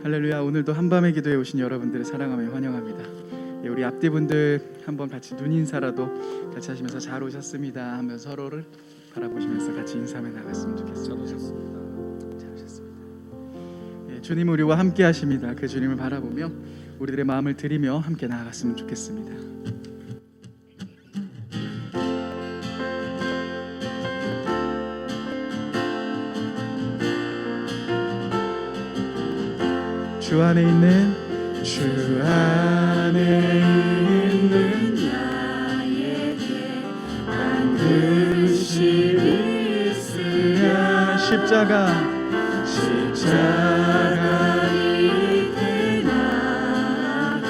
할렐루야. 오늘도 한밤의 기도에 오신 여러분들을 사랑하며 환영합니다. 우리 앞뒤분들 한번 같이 눈 인사라도 같이 하시면서 잘 오셨습니다 하면 서로를 바라보시면서 같이 인사하며 나갔으면 좋겠습니다. 잘 오셨습니다. 잘 오셨습니다. 주님 우리와 함께 하십니다. 그 주님을 바라보며 우리들의 마음을 드리며 함께 나아갔으면 좋겠습니다. 주 안에 있는 나에게 반드시 있으랴. 십자가 이때 나가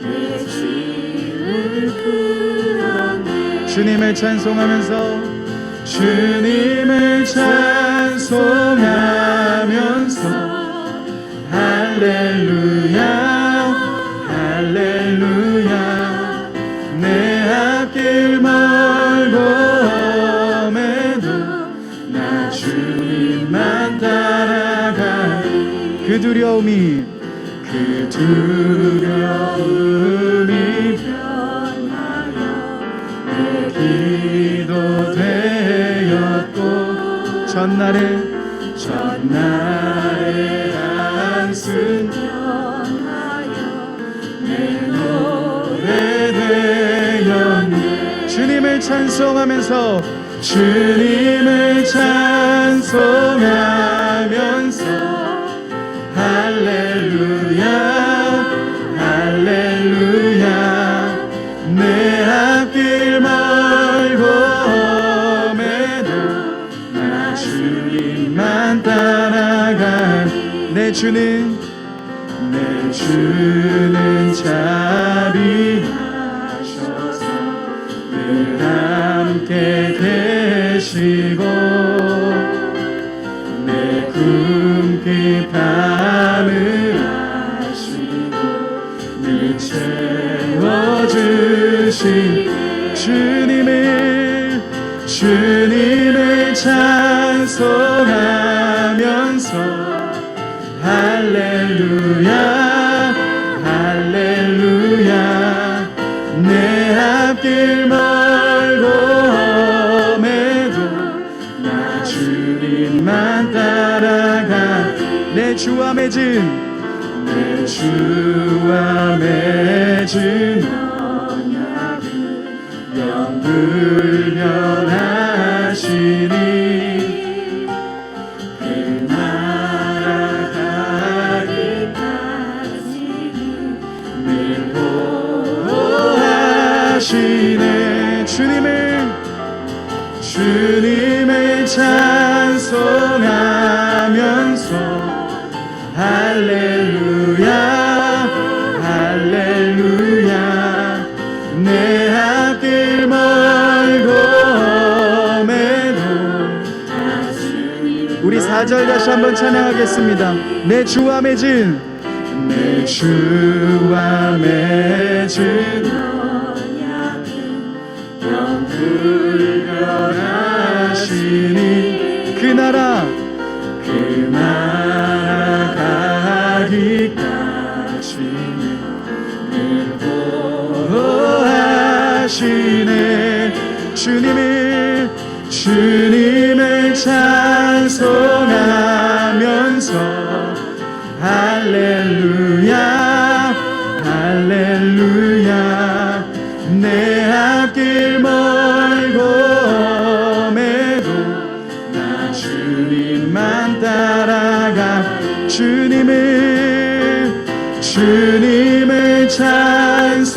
내 짐을 풀어내. 주님을 찬송하면서 할렐루야 할렐루야. 내 앞길 멀고 험해도 나 주님만 따라가리. 그 두려움이 변하여 내 기도 되었고 전날에 한숨 변하여 내 노래 되었네. 주님을 찬송하면서 할렐루야 할렐루야. 내 앞길 멀고 험해도 나 주님만 따라가. 내 주는 자비하셔서 늘 함께 계시고 내 굶기 밤을 아시고 늘 채워주신 주님을 찬송하면서 할렐루야 할렐루야. 내 앞길 멀고 험해도 나 주님만 따라가. 내 주와 맺은 언약은 영불변하시니 주님을 찬송하면서 할렐루야 할렐루야. 내 앞길 멀고 험해도. 우리 4절 다시 한번 찬양하겠습니다. 내 주와 맺은 영불변하시니 그 나라 가기까지는 늘 보호하시네. 주님을 찬송하면서 할렐루야 할렐루야. 내 앞길 멀고 험해도 나 주님만 따라가. 주님을 찬송하면서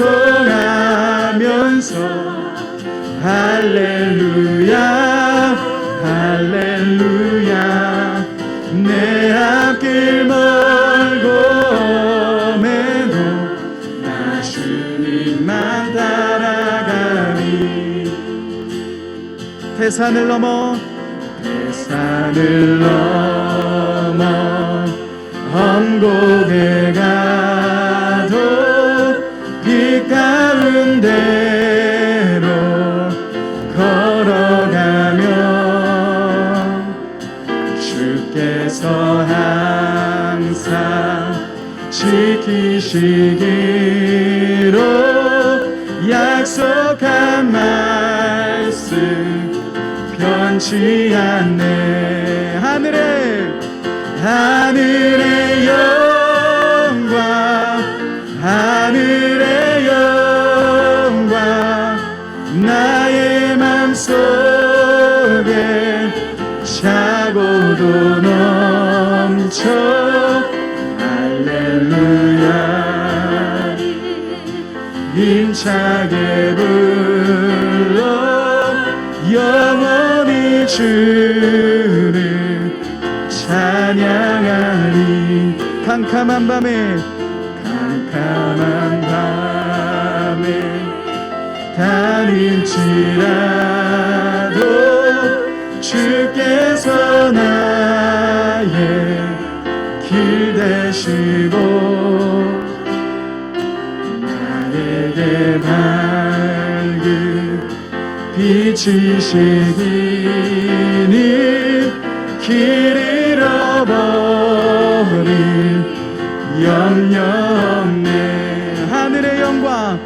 할렐루야 할렐루야. 내 앞길 멀고 험해도 나 주님만 따라가리. 태산을 넘어 험곡에 가도 빛 가운데로 걸어가며 주께서 항상 지키시기로 약속한 말씀 변치 않네. 하늘의 영광, 하늘의 영광, 나의 맘속에 차고도 넘쳐. 할렐루야 힘차게 불러 영원히 주를 찬양하리. 캄캄한 밤에 다닐지라도 주께서 나의 길 되시고 나에게 밝은 빛이시기는 길 잃어버린 염려 없네. 하늘의 영광,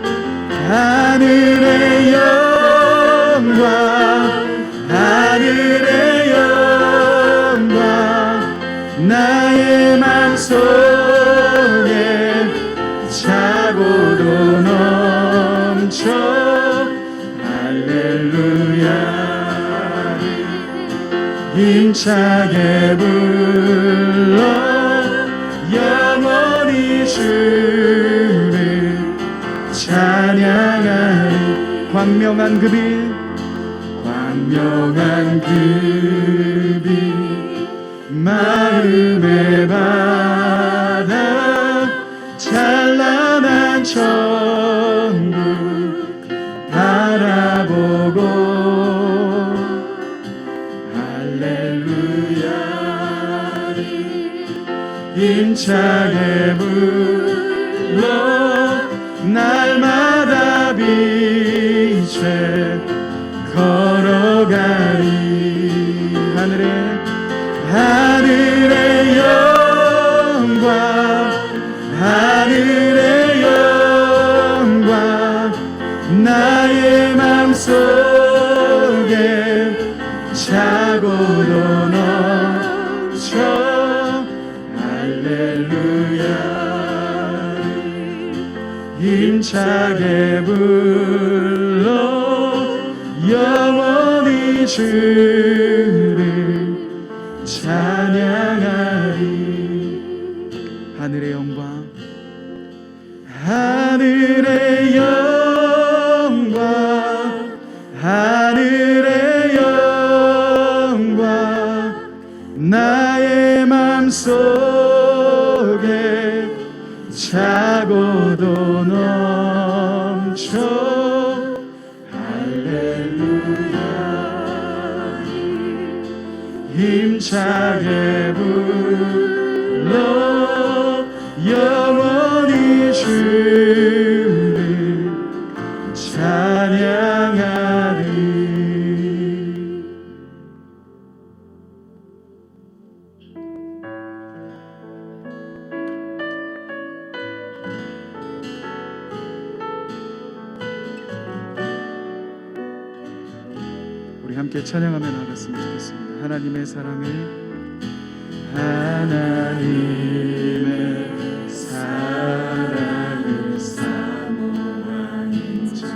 하늘의 영광, 하늘의 영광, 나의 맘속에 차고도 넘쳐. 할렐루야 힘차게 불러 영원히 주를 찬양하리. 광명한 그 빛, 광명한 그 빛, 마음의 바다, 찬란한 천국 바라보고. 힘차게 불러 날마다 빛에 걸어가리. 하늘의 영광, 하늘의 영광, 나의 맘속에 차고도 넘쳐. 힘차게 불러 영원히 주를 찬양하리. 하늘의 영광, 하늘의 영광, 하늘의 영광, 나의 맘속에 차고도 넘쳐. 할렐루야 힘차게 불러 영원히 주를 찬양하리. 우리 함께 찬양하며 나갔으면 좋겠습니다. 하나님의 사랑을, 하나님의 사랑을 사모하는 자,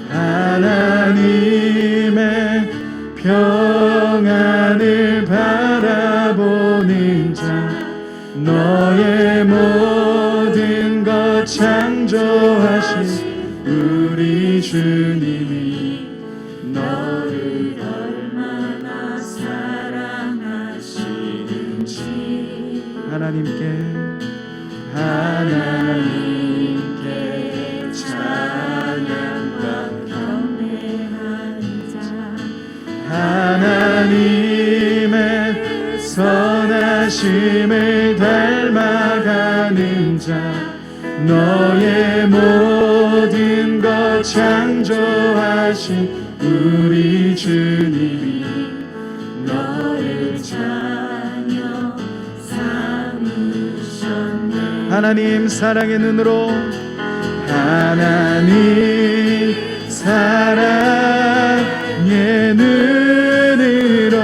하나님의 평안을 바라보는 자, 너의 모든 것 창조하신 우리 주님이 너를 얼마나 사랑하시는지. 하나님께 찬양과 경배하는 자, 하나님의 선하심을 닮아가는 자, 너의 모든 것 창조하신 우리 주님이 너를 자녀 삼으셨네. 하나님 사랑의 눈으로, 하나님 사랑의 눈으로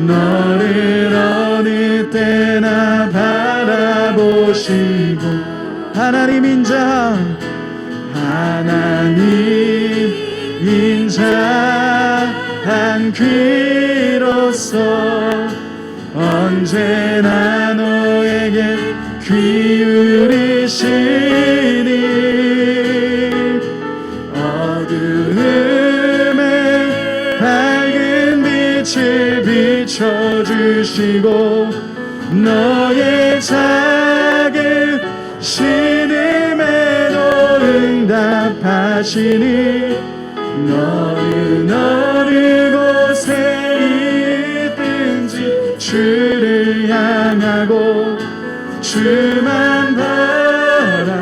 너를 어느 때나 바라보시고, 하나님 인자한, 하나님 인자한 귀로서 언제나 너에게 기울이시니, 어두움에 밝은 빛을 비춰주시고 너의 작은 신음에도 응답하시니, 어느 곳에 있든지 주를 향하고 주만 바라볼지라.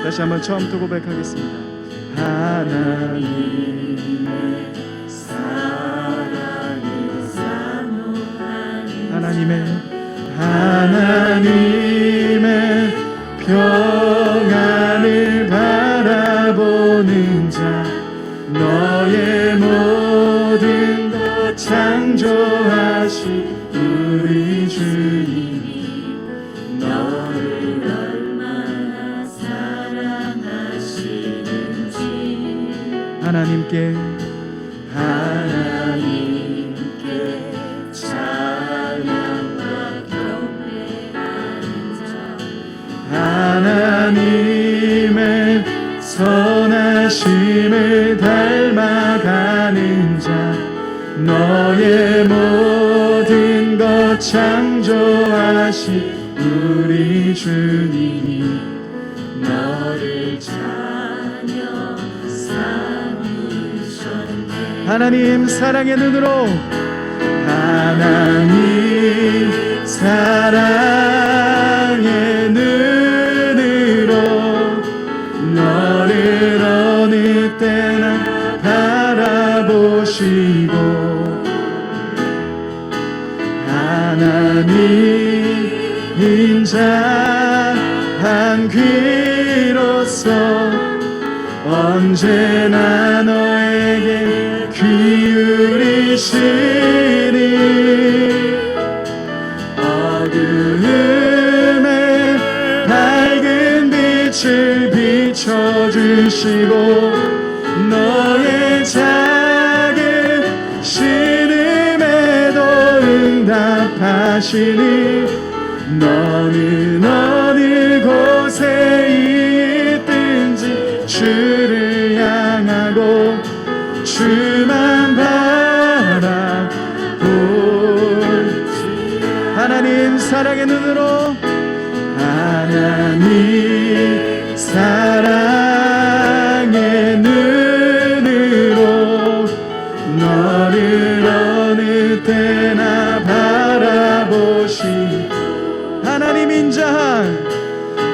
다시 한번 처음부터 고백하겠습니다. 하나님의 하나님의 평안을 바라보는 자, 너의 모든 것 창조하신 우리 주님이 너를 얼마나 사랑하시는지, 하나님께 하나님의 선하심을 닮아가는 자, 너의 모든 것 창조하신 우리 주님이 너를 자녀 삼으셨네. 하나님 사랑의 눈으로, 하나님 사랑의 눈으로 너를 어느 때나 바라보시고, 하나님 인자한 귀로서 언제나 너에게 기울이시니, 어두움에 밝은 빛을 비춰주시고 너의 작은 신음에도 응답하시니, 너는 어느 곳에 있든지 주를 향하고 주만 바라볼지. 하나님 사랑의 눈으로, 하나님 사랑의 눈으로 너를 어느 때나 바라보시, 하나님 인자한,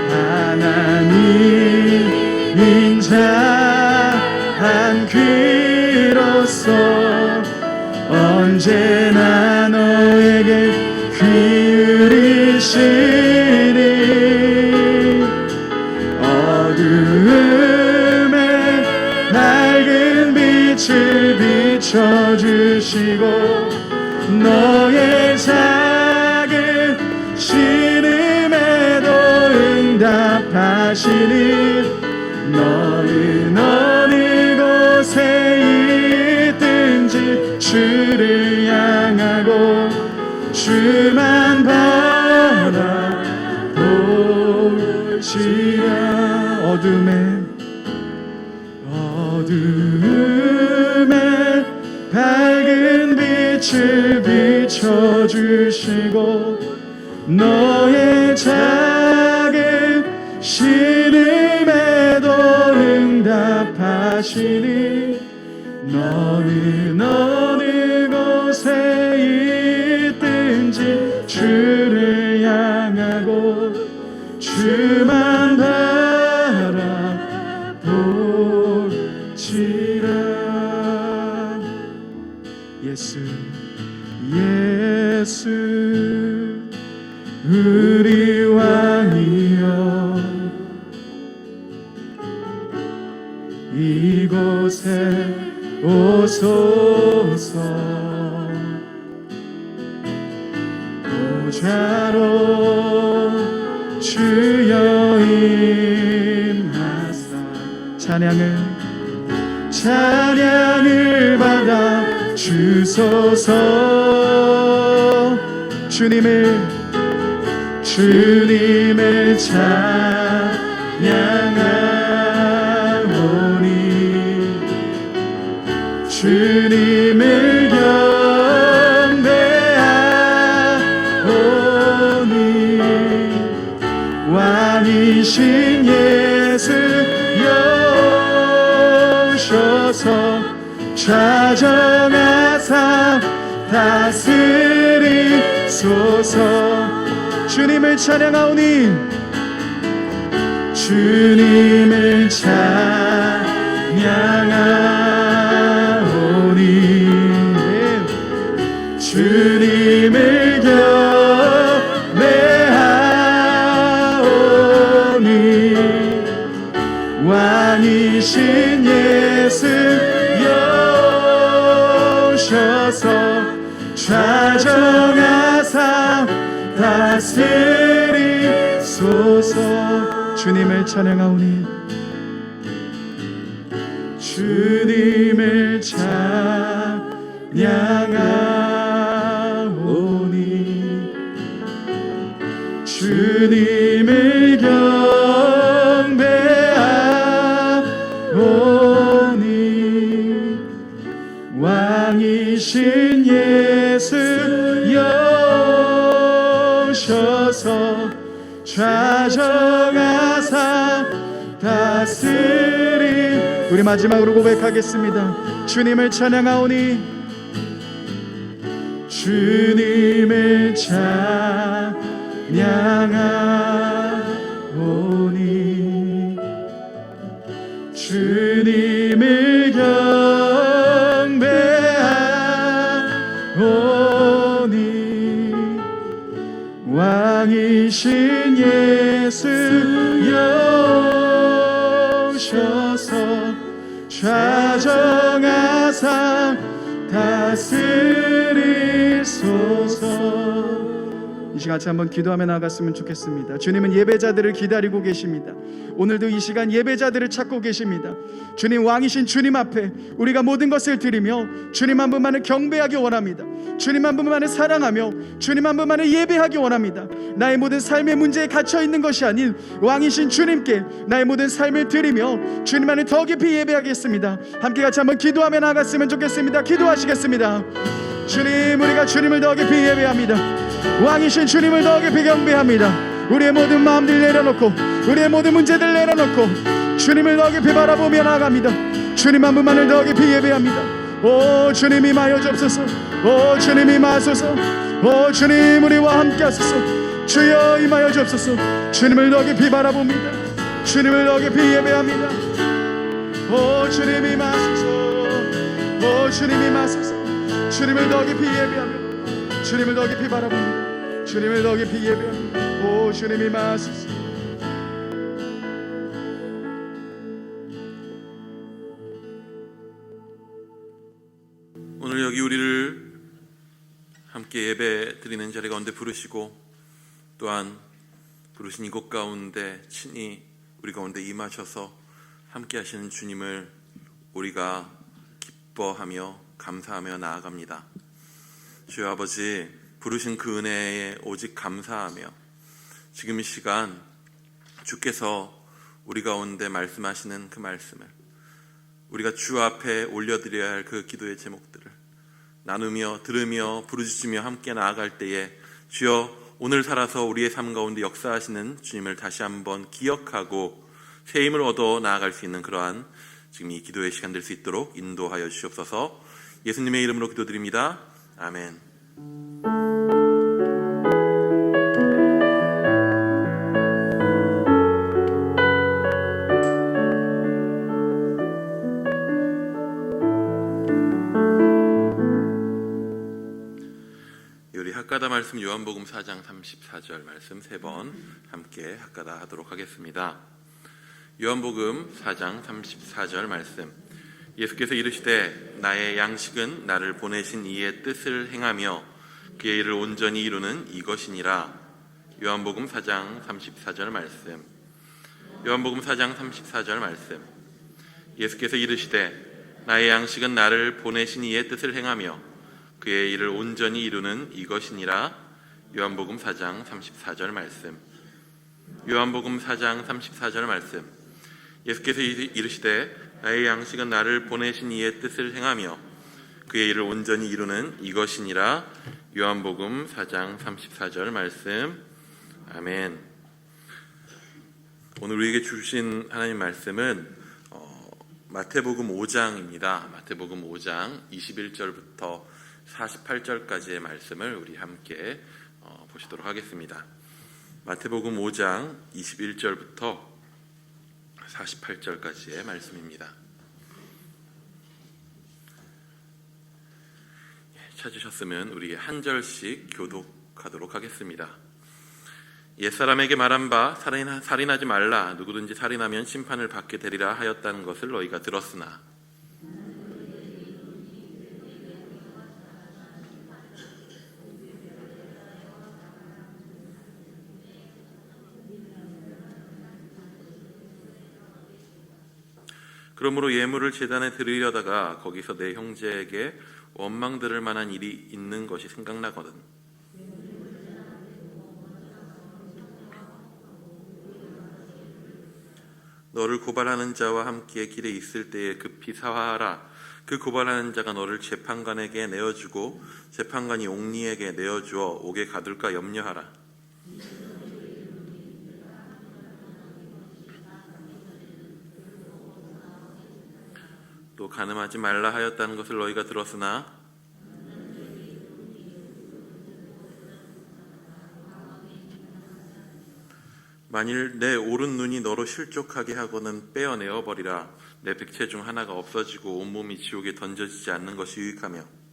하나님 인자한 귀로서 언제나 너에게 기울이시니, 어두움에 밝은 빛을 비춰주시고 너의 작은 신음에도 응답하시니, 너는 어느 곳에 있든지 주를 향하고 주만 바라볼지라. 어두움에 밝은 빛을 비춰주시고 너의 작은 신음에도 응답하시니, 너는 어느 곳에 있든지 주를 향하고 주만 바라볼지라. 예수 예수 우리 왕이여 이곳에 오소서 보좌로 주여 임하사 찬양을 받아 주소서 주님을 찬양하오니 주님을 경배하오니 왕이신 예수여 오셔서 좌정하사 다스리소서 주님을 찬양하오니 주님을 찬양하오니 주님을 경배하오니 왕이신 예수여 오셔서 좌정하사 다스리소서 주님을 찬양하오니 주님을 찬양하오니 주님을 경배하오니 왕이신 예수여 오셔서 좌정하사 다스리 우리 마지막으로 고백하겠습니다. 주님을 찬양하오니 주님을 찬양하오니 주님을 경배하오니 왕이신 예수여 오셔서 좌정하사 다스리소서 이 시간 같이 한번 기도하며 나아갔으면 좋겠습니다. 주님은 예배자들을 기다리고 계십니다. 오늘도 이 시간 예배자들을 찾고 계십니다. 주님 왕이신 주님 앞에 우리가 모든 것을 드리며 주님 한 분만을 경배하기 원합니다. 주님 한 분만을 사랑하며 주님 한 분만을 예배하기 원합니다. 나의 모든 삶의 문제에 갇혀있는 것이 아닌 왕이신 주님께 나의 모든 삶을 드리며 주님만을 더 깊이 예배하겠습니다. 함께 같이 한번 기도하며 나아갔으면 좋겠습니다. 기도하시겠습니다. 주님 우리가 주님을 더 깊이 예배합니다. 왕이신 주님을 더 깊이 경배합니다. 우리의 모든 마음들 내려놓고 우리의 모든 문제들 내려놓고 주님을 더 깊이 바라보며 나아갑니다. 주님 한 분만을 더 깊이 예배합니다. 오 주님 임하여 주옵소서. 오 주님 임하소서. 오 주님 우리와 함께 하소서. 주여 임하여 주옵소서. 주님을 더 깊이 바라봅니다. 주님을 더 깊이 예배합니다. 오 주님 임하소서. 오 주님 임하소서. 주님을 더 깊이 예배하며 주님을 더 깊이 바라봅니다. 주님을 더 깊이 예배합니다. 오 주님 임하소서. 오늘 여기 우리를 함께 예배 드리는 자리 가운데 부르시고 또한 부르신 이곳 가운데 친히 우리 가운데 임하셔서 함께 하시는 주님을 우리가 기뻐하며 감사하며 나아갑니다. 주여 아버지 부르신 그 은혜에 오직 감사하며 지금 이 시간 주께서 우리 가운데 말씀하시는 그 말씀을 우리가 주 앞에 올려드려야 할 그 기도의 제목들을 나누며 들으며 부르짖으며 함께 나아갈 때에 주여 오늘 살아서 우리의 삶 가운데 역사하시는 주님을 다시 한번 기억하고 새 힘을 얻어 나아갈 수 있는 그러한 지금 이 기도의 시간 될 수 있도록 인도하여 주시옵소서. 예수님의 이름으로 기도드립니다. 아멘. 우리 학가다 말씀 요한복음 4장 34절 말씀 3번 함께 학가다 하도록 하겠습니다. 요한복음 4장 34절 말씀. 예수께서 이르시되 나의 양식은 나를 보내신 이의 뜻을 행하며 그의 일을 온전히 이루는 이것이니라. 요한복음 4장 34절 말씀. 요한복음 4장 34절 말씀. 예수께서 이르시되 나의 양식은 나를 보내신 이의 뜻을 행하며 그의 일을 온전히 이루는 이것이니라. 요한복음 4장 34절 말씀. 요한복음 4장 34절 말씀. 예수께서 이르시되 나의 양식은 나를 보내신 이의 뜻을 행하며 그의 일을 온전히 이루는 이것이니라. 요한복음 4장 34절 말씀. 아멘. 오늘 우리에게 주신 하나님 말씀은 마태복음 5장입니다. 마태복음 5장 21절부터 48절까지의 말씀을 우리 함께 보시도록 하겠습니다. 마태복음 5장 21절부터 48절까지의 말씀입니다. 찾으셨으면 우리 한 절씩 교독하도록 하겠습니다. 옛사람에게 말한 바 살인하지 말라. 누구든지 살인하면 심판을 받게 되리라 하였다는 것을 너희가 들었으나 그러므로 예물을 제단에 드리려다가 거기서 내 형제에게 원망 들을 만한 일이 있는 것이 생각나거든. 너를 고발하는 자와 함께 길에 있을 때에 급히 사화하라. 그 고발하는 자가 너를 재판관에게 내어주고 재판관이 옥리에게 내어주어 옥에 가둘까 염려하라. 또 간음하지 말라 하였다는 것을 너희가 들었으나 만일 내 오른 눈이 너로 실족하게 하고는 빼어내어 버리라. 내 백체 중 하나가 없어지고 온몸이 지옥에 던져지지 않는 것이 유익하며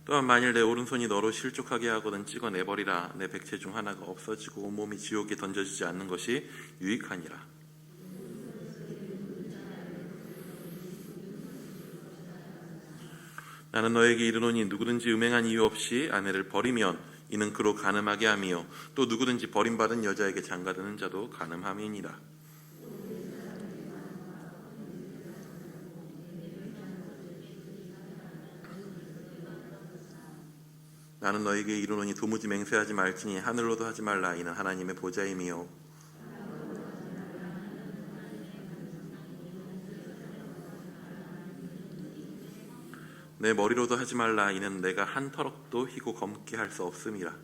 또한 만일 내 오른손이 너로 실족하게 하거든 찍어내버리라. 내 백체 중 하나가 없어지고 온몸이 지옥에 던져지지 않는 것이 유익하니라. 나는 너에게 이르노니 누구든지 음행한 이유 없이 아내를 버리면 이는 그로 간음하게 함이요 또 누구든지 버림받은 여자에게 장가드는 자도 간음함이니라. 나는 너에게 이르노니 도무지 맹세하지 말지니 하늘로도 하지 말라. 이는 하나님의 보좌임이요 내 머리로도 하지 말라. 이는 내가 한 터럭도 희고 검게 할 수 없음이라.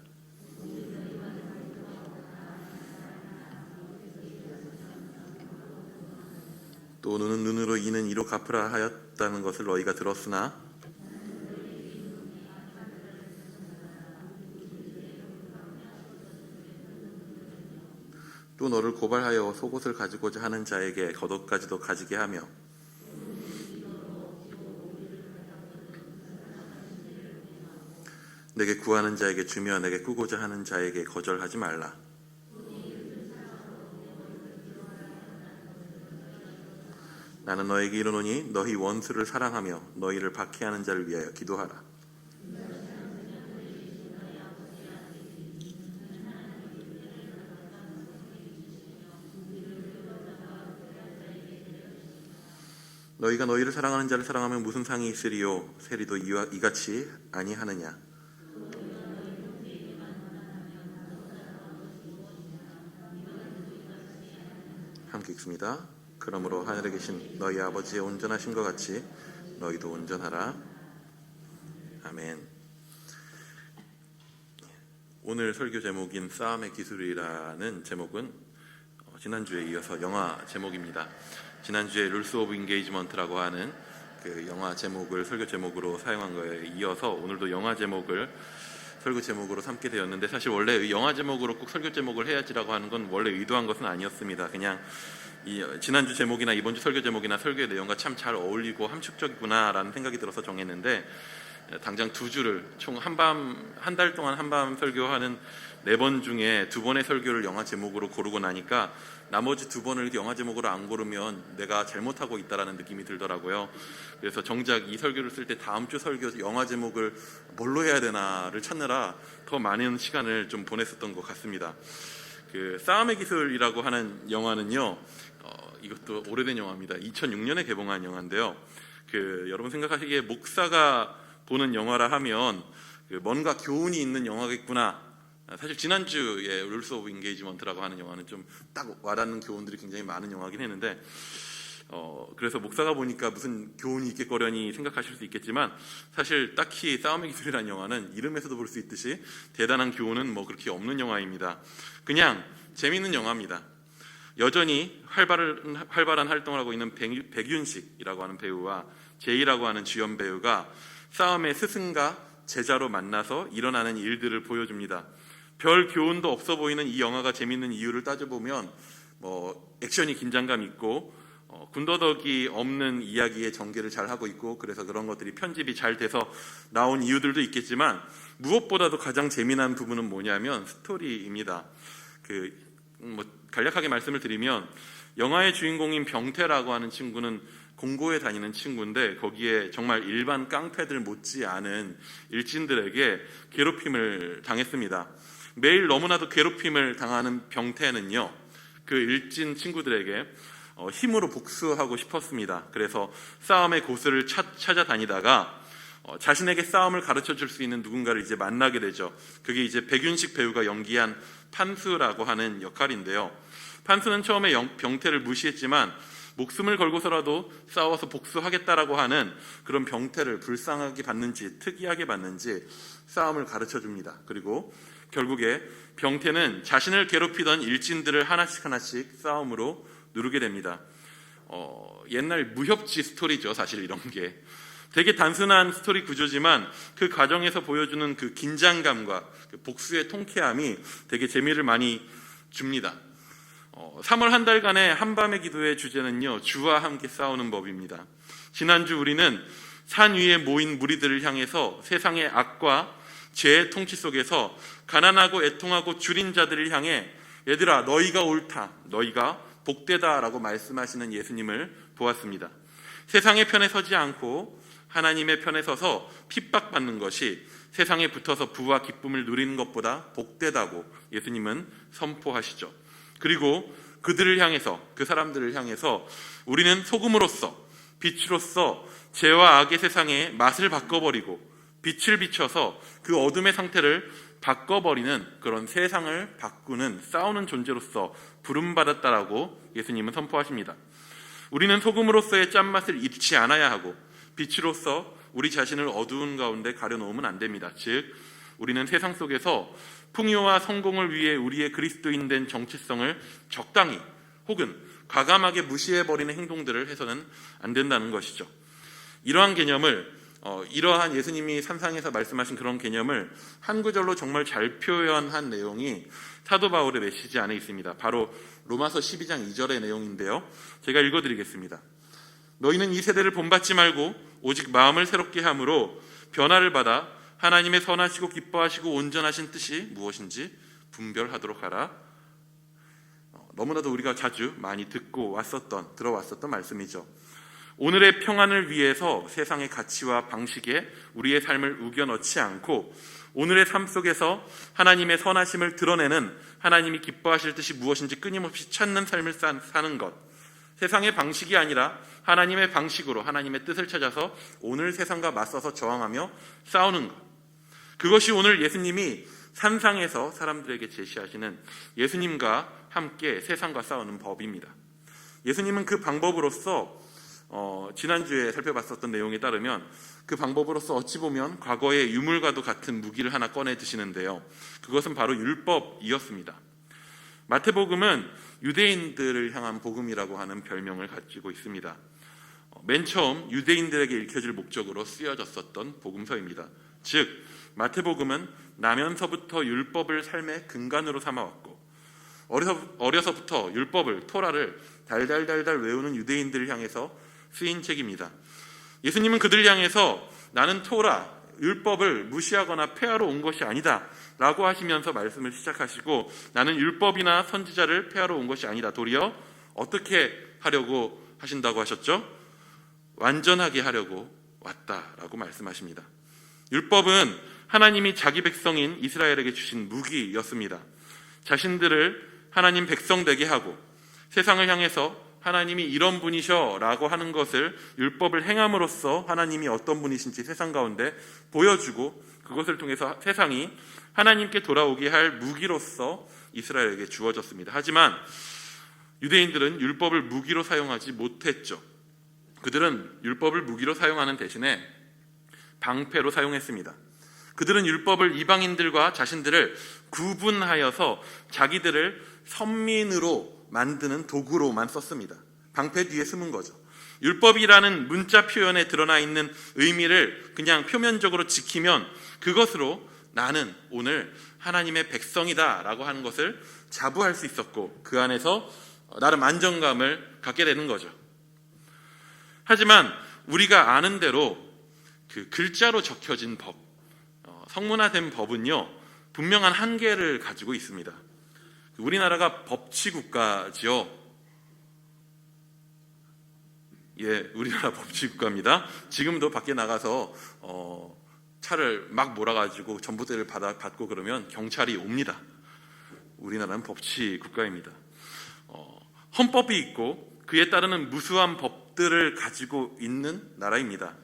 또 눈은 눈으로 이는 이로 갚으라 하였다는 것을 너희가 들었으나 또 너를 고발하여 속옷을 가지고자 하는 자에게 겉옷까지도 가지게 하며 내게 구하는 자에게 주며 내게 꾸고자 하는 자에게 거절하지 말라. 나는 너에게 이르노니 너희 원수를 사랑하며 너희를 박해하는 자를 위하여 기도하라. 너희가 너희를 사랑하는 자를 사랑하면 무슨 상이 있으리요? 세리도 이같이 아니하느냐? 함께 읽습니다. 그러므로 하늘에 계신 너희 아버지의 온전하신 것 같이 너희도 온전하라. 아멘. 오늘 설교 제목인 싸움의 기술이라는 제목은 지난주에 이어서 영화 제목입니다. 지난주에 룰스 오브 인게이지먼트라고 하는 그 영화 제목을 설교 제목으로 사용한 거에 이어서 오늘도 영화 제목을 설교 제목으로 삼게 되었는데, 사실 원래 영화 제목으로 꼭 설교 제목을 해야지라고 하는 건 원래 의도한 것은 아니었습니다. 그냥 이 지난주 제목이나 이번주 설교 제목이나 설교의 내용과 참 잘 어울리고 함축적이구나라는 생각이 들어서 정했는데, 당장 두 주를 총 한 달 동안 한밤 설교하는 4번 중에 2번의 설교를 영화 제목으로 고르고 나니까 나머지 2번을 영화 제목으로 안 고르면 내가 잘못하고 있다라는 느낌이 들더라고요. 그래서 정작 이 설교를 쓸 때 다음 주 설교 영화 제목을 뭘로 해야 되나를 찾느라 더 많은 시간을 좀 보냈었던 것 같습니다. 그 싸움의 기술이라고 하는 영화는요, 이것도 오래된 영화입니다. 2006년에 개봉한 영화인데요. 여러분 생각하시기에 목사가 보는 영화라 하면 뭔가 교훈이 있는 영화겠구나. 사실 지난주에 룰스 오브 인게이지먼트라고 하는 영화는 좀 딱 와닿는 교훈들이 굉장히 많은 영화긴 했는데, 그래서 목사가 보니까 무슨 교훈이 있겠거려니 생각하실 수 있겠지만, 사실 딱히 싸움의 기술이라는 영화는 이름에서도 볼 수 있듯이 대단한 교훈은 뭐 그렇게 없는 영화입니다. 그냥 재밌는 영화입니다. 여전히 활발한 활동을 하고 있는 백윤식이라고 하는 배우와 제이라고 하는 주연 배우가 싸움의 스승과 제자로 만나서 일어나는 일들을 보여줍니다. 별 교훈도 없어 보이는 이 영화가 재밌는 이유를 따져보면 액션이 긴장감 있고 군더더기 없는 이야기의 전개를 잘 하고 있고, 그래서 그런 것들이 편집이 잘 돼서 나온 이유들도 있겠지만, 무엇보다도 가장 재미난 부분은 뭐냐면 스토리입니다. 간략하게 말씀을 드리면, 영화의 주인공인 병태라고 하는 친구는 공고에 다니는 친구인데, 거기에 정말 일반 깡패들 못지않은 일진들에게 괴롭힘을 당했습니다. 매일 너무나도 괴롭힘을 당하는 병태는요, 그 일진 친구들에게 힘으로 복수하고 싶었습니다. 그래서 싸움의 고수를 찾아다니다가 자신에게 싸움을 가르쳐 줄 수 있는 누군가를 이제 만나게 되죠. 그게 이제 백윤식 배우가 연기한 판수라고 하는 역할인데요. 판수는 처음에 병태를 무시했지만 목숨을 걸고서라도 싸워서 복수하겠다라고 하는 그런 병태를 불쌍하게 봤는지 특이하게 봤는지 싸움을 가르쳐 줍니다. 그리고 결국에 병태는 자신을 괴롭히던 일진들을 하나씩 싸움으로 누르게 됩니다. 옛날 무협지 스토리죠. 사실 이런 게 되게 단순한 스토리 구조지만 그 과정에서 보여주는 그 긴장감과 그 복수의 통쾌함이 되게 재미를 많이 줍니다. 3월 한 달간의 한밤의 기도의 주제는요, 주와 함께 싸우는 법입니다. 지난주 우리는 산 위에 모인 무리들을 향해서 세상의 악과 죄의 통치 속에서 가난하고 애통하고 줄인 자들을 향해 얘들아 너희가 옳다, 너희가 복되다 라고 말씀하시는 예수님을 보았습니다. 세상의 편에 서지 않고 하나님의 편에 서서 핍박받는 것이 세상에 붙어서 부와 기쁨을 누리는 것보다 복되다고 예수님은 선포하시죠. 그리고 그들을 향해서, 그 사람들을 향해서 우리는 소금으로서, 빛으로서 죄와 악의 세상에 맛을 바꿔버리고 빛을 비춰서 그 어둠의 상태를 바꿔버리는 그런 세상을 바꾸는 싸우는 존재로서 부름받았다라고 예수님은 선포하십니다. 우리는 소금으로서의 짠맛을 잃지 않아야 하고 빛으로서 우리 자신을 어두운 가운데 가려놓으면 안 됩니다. 즉 우리는 세상 속에서 풍요와 성공을 위해 우리의 그리스도인된 정체성을 적당히 혹은 과감하게 무시해버리는 행동들을 해서는 안 된다는 것이죠. 이러한 개념을 이러한 예수님이 산상에서 말씀하신 그런 개념을 한 구절로 정말 잘 표현한 내용이 사도 바울의 메시지 안에 있습니다. 바로 로마서 12장 2절의 내용인데요. 제가 읽어드리겠습니다. 너희는 이 세대를 본받지 말고 오직 마음을 새롭게 함으로 변화를 받아 하나님의 선하시고 기뻐하시고 온전하신 뜻이 무엇인지 분별하도록 하라. 너무나도 우리가 자주 많이 들어왔었던 말씀이죠. 오늘의 평안을 위해서 세상의 가치와 방식에 우리의 삶을 우겨넣지 않고 오늘의 삶 속에서 하나님의 선하심을 드러내는, 하나님이 기뻐하실 뜻이 무엇인지 끊임없이 찾는 삶을 사는 것, 세상의 방식이 아니라 하나님의 방식으로 하나님의 뜻을 찾아서 오늘 세상과 맞서서 저항하며 싸우는 것, 그것이 오늘 예수님이 산상에서 사람들에게 제시하시는 예수님과 함께 세상과 싸우는 법입니다. 예수님은 그 방법으로서 지난주에 살펴봤었던 내용에 따르면 그 방법으로서 어찌 보면 과거의 유물과도 같은 무기를 하나 꺼내 드시는데요. 그것은 바로 율법이었습니다. 마태복음은 유대인들을 향한 복음이라고 하는 별명을 가지고 있습니다. 맨 처음 유대인들에게 읽혀질 목적으로 쓰여졌었던 복음서입니다. 즉 마태복음은 나면서부터 율법을 삶의 근간으로 삼아왔고 어려서부터 율법을, 토라를 달달달달 외우는 유대인들을 향해서 쓰인 책입니다. 예수님은 그들을 향해서 나는 토라, 율법을 무시하거나 폐하러 온 것이 아니다 라고 하시면서 말씀을 시작하시고, 나는 율법이나 선지자를 폐하러 온 것이 아니다, 도리어 어떻게 하려고 하신다고 하셨죠? 완전하게 하려고 왔다라고 말씀하십니다. 율법은 하나님이 자기 백성인 이스라엘에게 주신 무기였습니다. 자신들을 하나님 백성 되게 하고 세상을 향해서 하나님이 이런 분이셔 라고 하는 것을 율법을 행함으로써 하나님이 어떤 분이신지 세상 가운데 보여주고, 그것을 통해서 세상이 하나님께 돌아오게 할 무기로서 이스라엘에게 주어졌습니다. 하지만 유대인들은 율법을 무기로 사용하지 못했죠. 그들은 율법을 무기로 사용하는 대신에 방패로 사용했습니다. 그들은 율법을 이방인들과 자신들을 구분하여서 자기들을 선민으로 만드는 도구로만 썼습니다. 방패 뒤에 숨은 거죠. 율법이라는 문자 표현에 드러나 있는 의미를 그냥 표면적으로 지키면 그것으로 나는 오늘 하나님의 백성이다 라고 하는 것을 자부할 수 있었고, 그 안에서 나름 안정감을 갖게 되는 거죠. 하지만 우리가 아는 대로 그 글자로 적혀진 법, 성문화된 법은요, 분명한 한계를 가지고 있습니다. 우리나라가 법치국가지요. 예, 우리나라 법치국가입니다. 지금도 밖에 나가서 차를 막 몰아가지고 전봇대를 받고 그러면 경찰이 옵니다. 우리나라는 법치국가입니다. 헌법이 있고 그에 따르는 무수한 법들을 가지고 있는 나라입니다.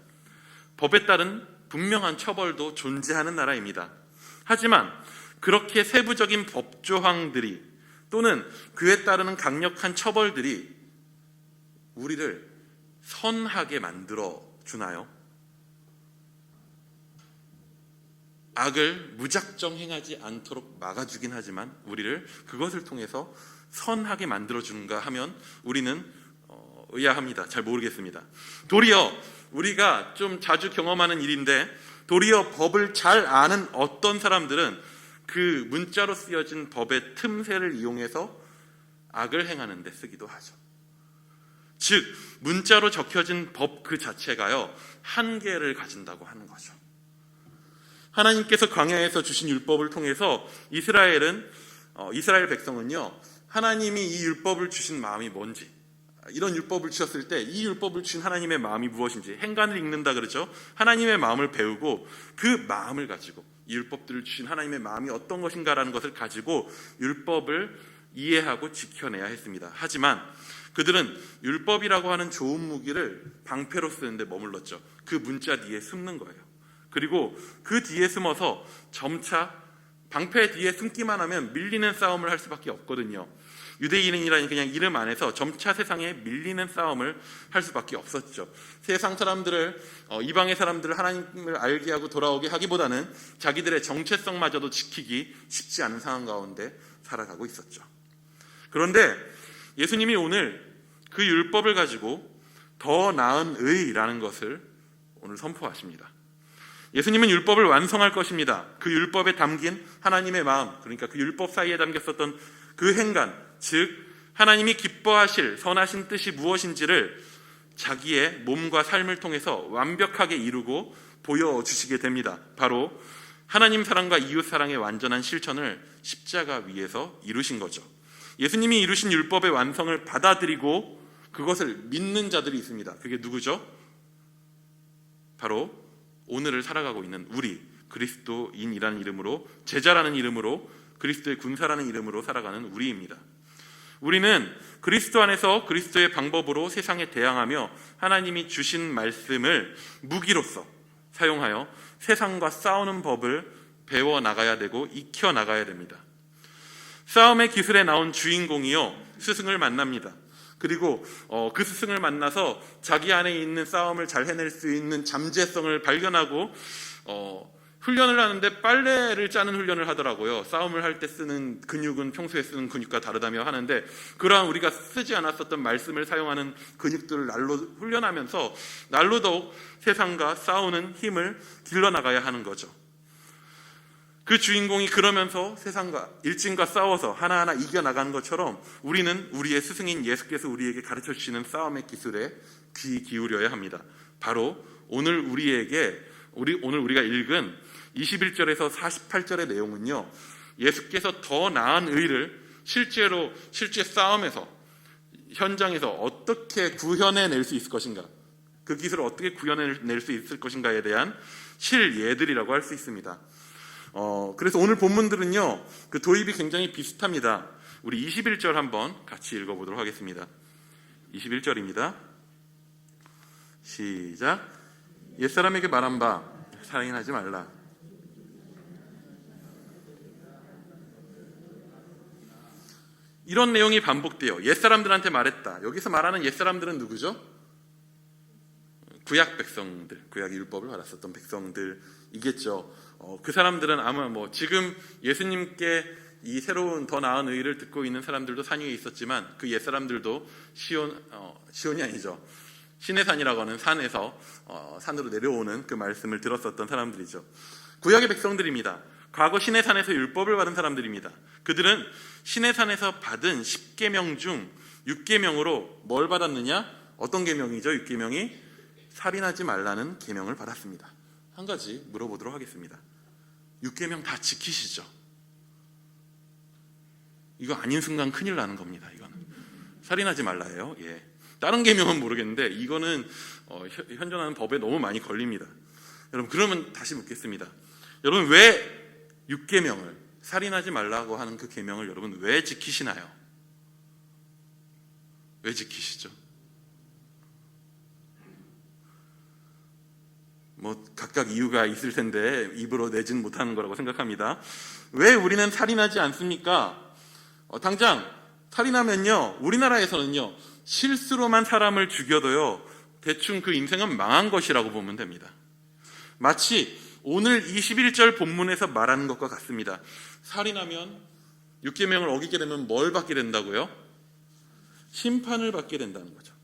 법에 따른 분명한 처벌도 존재하는 나라입니다. 하지만 그렇게 세부적인 법조항들이 또는 그에 따르는 강력한 처벌들이 우리를 선하게 만들어 주나요? 악을 무작정 행하지 않도록 막아주긴 하지만 우리를 그것을 통해서 선하게 만들어 주는가 하면 우리는 의아합니다. 잘 모르겠습니다. 도리어 우리가 좀 자주 경험하는 일인데, 도리어 법을 잘 아는 어떤 사람들은 그 문자로 쓰여진 법의 틈새를 이용해서 악을 행하는 데 쓰기도 하죠. 즉 문자로 적혀진 법 그 자체가요, 한계를 가진다고 하는 거죠. 하나님께서 광야에서 주신 율법을 통해서 이스라엘 백성은요, 하나님이 이 율법을 주신 마음이 뭔지, 이런 율법을 주셨을 때 이 율법을 주신 하나님의 마음이 무엇인지, 행간을 읽는다 그러죠. 하나님의 마음을 배우고 그 마음을 가지고 이 율법들을 주신 하나님의 마음이 어떤 것인가라는 것을 가지고 율법을 이해하고 지켜내야 했습니다. 하지만 그들은 율법이라고 하는 좋은 무기를 방패로 쓰는데 머물렀죠. 그 문자 뒤에 숨는 거예요. 그리고 그 뒤에 숨어서 점차 방패 뒤에 숨기만 하면 밀리는 싸움을 할 수밖에 없거든요. 유대인이라는 그냥 이름 안에서 점차 세상에 밀리는 싸움을 할 수밖에 없었죠. 세상 사람들을, 이방의 사람들을 하나님을 알게 하고 돌아오게 하기보다는 자기들의 정체성마저도 지키기 쉽지 않은 상황 가운데 살아가고 있었죠. 그런데 예수님이 오늘 그 율법을 가지고 더 나은 의라는 것을 오늘 선포하십니다. 예수님은 율법을 완성할 것입니다. 그 율법에 담긴 하나님의 마음, 그러니까 그 율법 사이에 담겼었던 그 행간, 즉 하나님이 기뻐하실 선하신 뜻이 무엇인지를 자기의 몸과 삶을 통해서 완벽하게 이루고 보여주시게 됩니다. 바로 하나님 사랑과 이웃 사랑의 완전한 실천을 십자가 위에서 이루신 거죠. 예수님이 이루신 율법의 완성을 받아들이고 그것을 믿는 자들이 있습니다. 그게 누구죠? 바로 오늘을 살아가고 있는 우리, 그리스도인이라는 이름으로, 제자라는 이름으로, 그리스도의 군사라는 이름으로 살아가는 우리입니다. 우리는 그리스도 안에서 그리스도의 방법으로 세상에 대항하며 하나님이 주신 말씀을 무기로서 사용하여 세상과 싸우는 법을 배워나가야 되고 익혀나가야 됩니다. 싸움의 기술에 나온 주인공이요, 스승을 만납니다. 그리고 그 스승을 만나서 자기 안에 있는 싸움을 잘 해낼 수 있는 잠재성을 발견하고 훈련을 하는데 빨래를 짜는 훈련을 하더라고요. 싸움을 할 때 쓰는 근육은 평소에 쓰는 근육과 다르다며 하는데, 그러한 우리가 쓰지 않았었던 말씀을 사용하는 근육들을 날로 훈련하면서 날로 더욱 세상과 싸우는 힘을 길러나가야 하는 거죠. 그 주인공이 그러면서 세상과 일진과 싸워서 하나하나 이겨나가는 것처럼 우리는 우리의 스승인 예수께서 우리에게 가르쳐 주시는 싸움의 기술에 귀 기울여야 합니다. 바로 오늘 우리가 읽은 21절에서 48절의 내용은요, 예수께서 더 나은 의를 실제 싸움에서, 현장에서 어떻게 구현해낼 수 있을 것인가, 그 기술을 어떻게 구현해낼 수 있을 것인가에 대한 실예들이라고 할 수 있습니다. 그래서 오늘 본문들은요, 그 도입이 굉장히 비슷합니다. 우리 21절 한번 같이 읽어보도록 하겠습니다. 21절입니다. 시작. 옛사람에게 말한 바 살인하지 말라. 이런 내용이 반복돼요. 옛사람들한테 말했다. 여기서 말하는 옛사람들은 누구죠? 구약 백성들, 구약 율법을 받았었던 백성들이겠죠. 그 사람들은 아마 지금 예수님께 이 새로운 더 나은 의를 듣고 있는 사람들도 산 위에 있었지만 그 옛사람들도 시온이 아니죠. 시내산이라고 하는 산에서 산으로 내려오는 그 말씀을 들었었던 사람들이죠. 구약의 백성들입니다. 과거 시내산에서 율법을 받은 사람들입니다. 그들은 시내산에서 받은 10계명 중 6계명으로 뭘 받았느냐? 어떤 계명이죠? 6계명이 살인하지 말라는 계명을 받았습니다. 한 가지 물어보도록 하겠습니다. 6계명 다 지키시죠? 이거 아닌 순간 큰일 나는 겁니다. 이거는 살인하지 말라예요. 예. 다른 계명은 모르겠는데 이거는 현존하는 법에 너무 많이 걸립니다. 여러분, 그러면 다시 묻겠습니다. 여러분, 왜 6계명을, 살인하지 말라고 하는 그 계명을 여러분 왜 지키시나요? 왜 지키시죠? 각각 이유가 있을 텐데 입으로 내지는 못하는 거라고 생각합니다. 왜 우리는 살인하지 않습니까? 당장 살인하면요, 우리나라에서는요, 실수로만 사람을 죽여도요, 대충 그 인생은 망한 것이라고 보면 됩니다. 마치 오늘 21절 본문에서 말하는 것과 같습니다. 살인하면 6계명을 어기게 되면 뭘 받게 된다고요? 심판을 받게 된다는 거죠.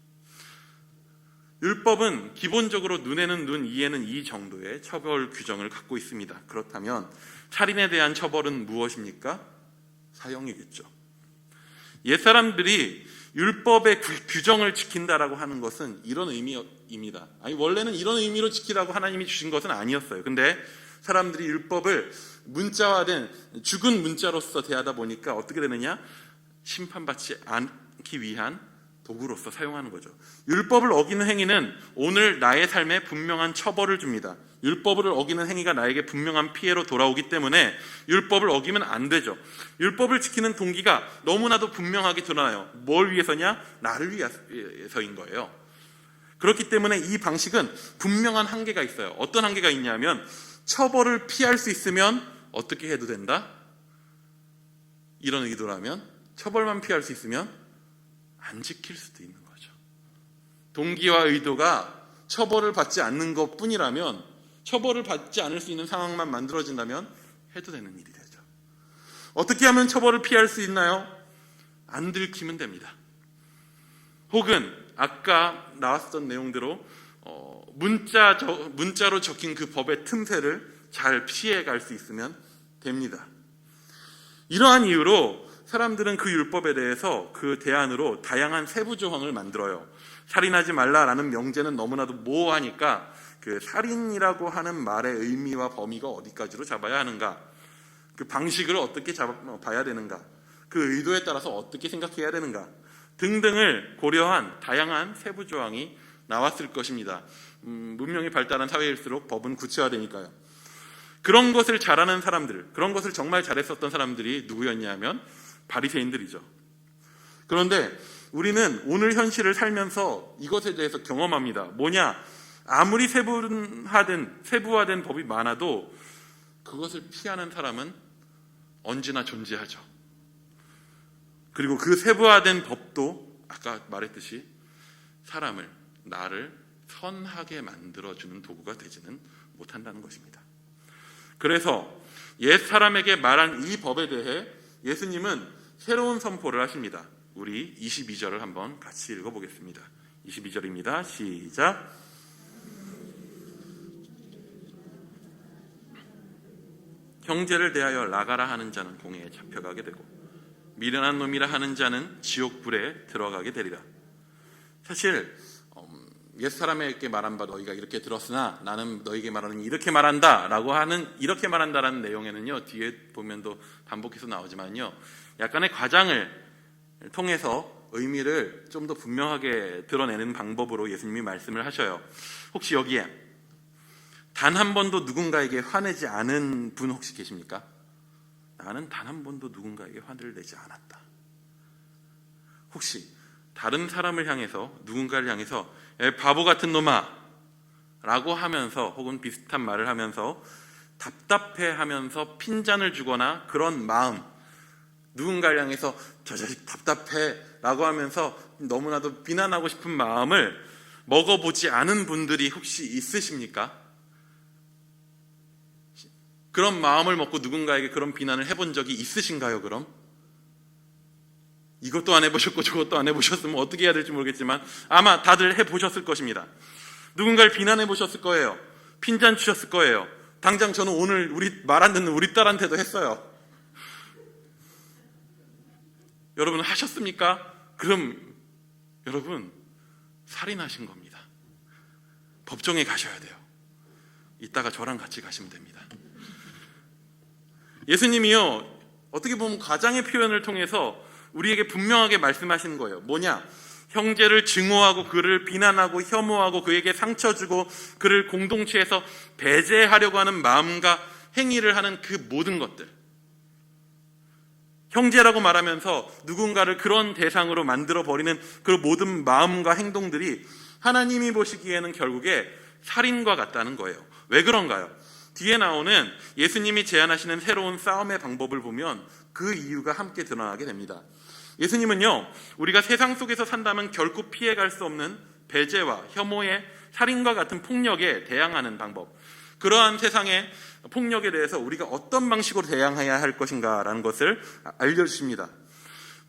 율법은 기본적으로 눈에는 눈, 이에는 이 정도의 처벌 규정을 갖고 있습니다. 그렇다면 살인에 대한 처벌은 무엇입니까? 사형이겠죠. 옛사람들이 율법의 규정을 지킨다라고 하는 것은 이런 의미입니다. 원래는 이런 의미로 지키라고 하나님이 주신 것은 아니었어요. 근데 사람들이 율법을 죽은 문자로서 대하다 보니까 어떻게 되느냐? 심판받지 않기 위한 도구로서 사용하는 거죠. 율법을 어기는 행위는 오늘 나의 삶에 분명한 처벌을 줍니다. 율법을 어기는 행위가 나에게 분명한 피해로 돌아오기 때문에 율법을 어기면 안 되죠. 율법을 지키는 동기가 너무나도 분명하게 드러나요. 뭘 위해서냐? 나를 위해서인 거예요. 그렇기 때문에 이 방식은 분명한 한계가 있어요. 어떤 한계가 있냐면 처벌을 피할 수 있으면 어떻게 해도 된다? 이런 의도라면, 처벌만 피할 수 있으면 안 지킬 수도 있는 거죠. 동기와 의도가 처벌을 받지 않는 것뿐이라면, 처벌을 받지 않을 수 있는 상황만 만들어진다면 해도 되는 일이 되죠. 어떻게 하면 처벌을 피할 수 있나요? 안 들키면 됩니다. 혹은 아까 나왔던 내용대로 문자로 적힌 그 법의 틈새를 잘 피해갈 수 있으면 됩니다. 이러한 이유로 사람들은 그 율법에 대해서 그 대안으로 다양한 세부 조항을 만들어요. 살인하지 말라라는 명제는 너무나도 모호하니까 그 살인이라고 하는 말의 의미와 범위가 어디까지로 잡아야 하는가, 그 방식을 어떻게 봐야 되는가, 그 의도에 따라서 어떻게 생각해야 되는가 등등을 고려한 다양한 세부 조항이 나왔을 것입니다. 문명이 발달한 사회일수록 법은 구체화되니까요. 그런 것을 잘하는 사람들, 그런 것을 정말 잘했었던 사람들이 누구였냐면 바리새인들이죠. 그런데 우리는 오늘 현실을 살면서 이것에 대해서 경험합니다. 뭐냐? 아무리 세부화된 법이 많아도 그것을 피하는 사람은 언제나 존재하죠. 그리고 그 세부화된 법도 아까 말했듯이 나를 선하게 만들어주는 도구가 되지는 못한다는 것입니다. 그래서 옛 사람에게 말한 이 법에 대해 예수님은 새로운 선포를 하십니다. 우리 22절을 한번 같이 읽어보겠습니다. 22절입니다. 시작. 형제를 대하여 나가라 하는 자는 공회에 잡혀가게 되고 미련한 놈이라 하는 자는 지옥불에 들어가게 되리라. 사실 옛 사람에게 말한 바 너희가 이렇게 들었으나 나는 너희에게 말하는 이렇게 말한다 라고 하는, 이렇게 말한다라는 내용에는요, 뒤에 보면 또 반복해서 나오지만요, 약간의 과장을 통해서 의미를 좀 더 분명하게 드러내는 방법으로 예수님이 말씀을 하셔요. 혹시 여기에 단 한 번도 누군가에게 화내지 않은 분 혹시 계십니까? 나는 단 한 번도 누군가에게 화를 내지 않았다. 혹시 다른 사람을 향해서, 누군가를 향해서 바보 같은 놈아 라고 하면서, 혹은 비슷한 말을 하면서 답답해하면서 핀잔을 주거나 그런 마음, 누군가를 향해서 저 자식 답답해 라고 하면서 너무나도 비난하고 싶은 마음을 먹어보지 않은 분들이 혹시 있으십니까? 그런 마음을 먹고 누군가에게 그런 비난을 해본 적이 있으신가요? 그럼? 이것도 안 해보셨고 저것도 안 해보셨으면 어떻게 해야 될지 모르겠지만 아마 다들 해보셨을 것입니다. 누군가를 비난해 보셨을 거예요. 핀잔 주셨을 거예요. 당장 저는 오늘 우리 말 안 듣는 우리 딸한테도 했어요. 여러분 하셨습니까? 그럼 여러분 살인하신 겁니다. 법정에 가셔야 돼요. 이따가 저랑 같이 가시면 됩니다. 예수님이요, 어떻게 보면 과장의 표현을 통해서 우리에게 분명하게 말씀하시는 거예요. 뭐냐? 형제를 증오하고 그를 비난하고 혐오하고 그에게 상처 주고 그를 공동체에서 배제하려고 하는 마음과 행위를 하는 그 모든 것들, 형제라고 말하면서 누군가를 그런 대상으로 만들어버리는 그 모든 마음과 행동들이 하나님이 보시기에는 결국에 살인과 같다는 거예요. 왜 그런가요? 뒤에 나오는 예수님이 제안하시는 새로운 싸움의 방법을 보면 그 이유가 함께 드러나게 됩니다. 예수님은요, 우리가 세상 속에서 산다면 결코 피해갈 수 없는 배제와 혐오의 살인과 같은 폭력에 대항하는 방법, 그러한 세상의 폭력에 대해서 우리가 어떤 방식으로 대항해야 할 것인가라는 것을 알려주십니다.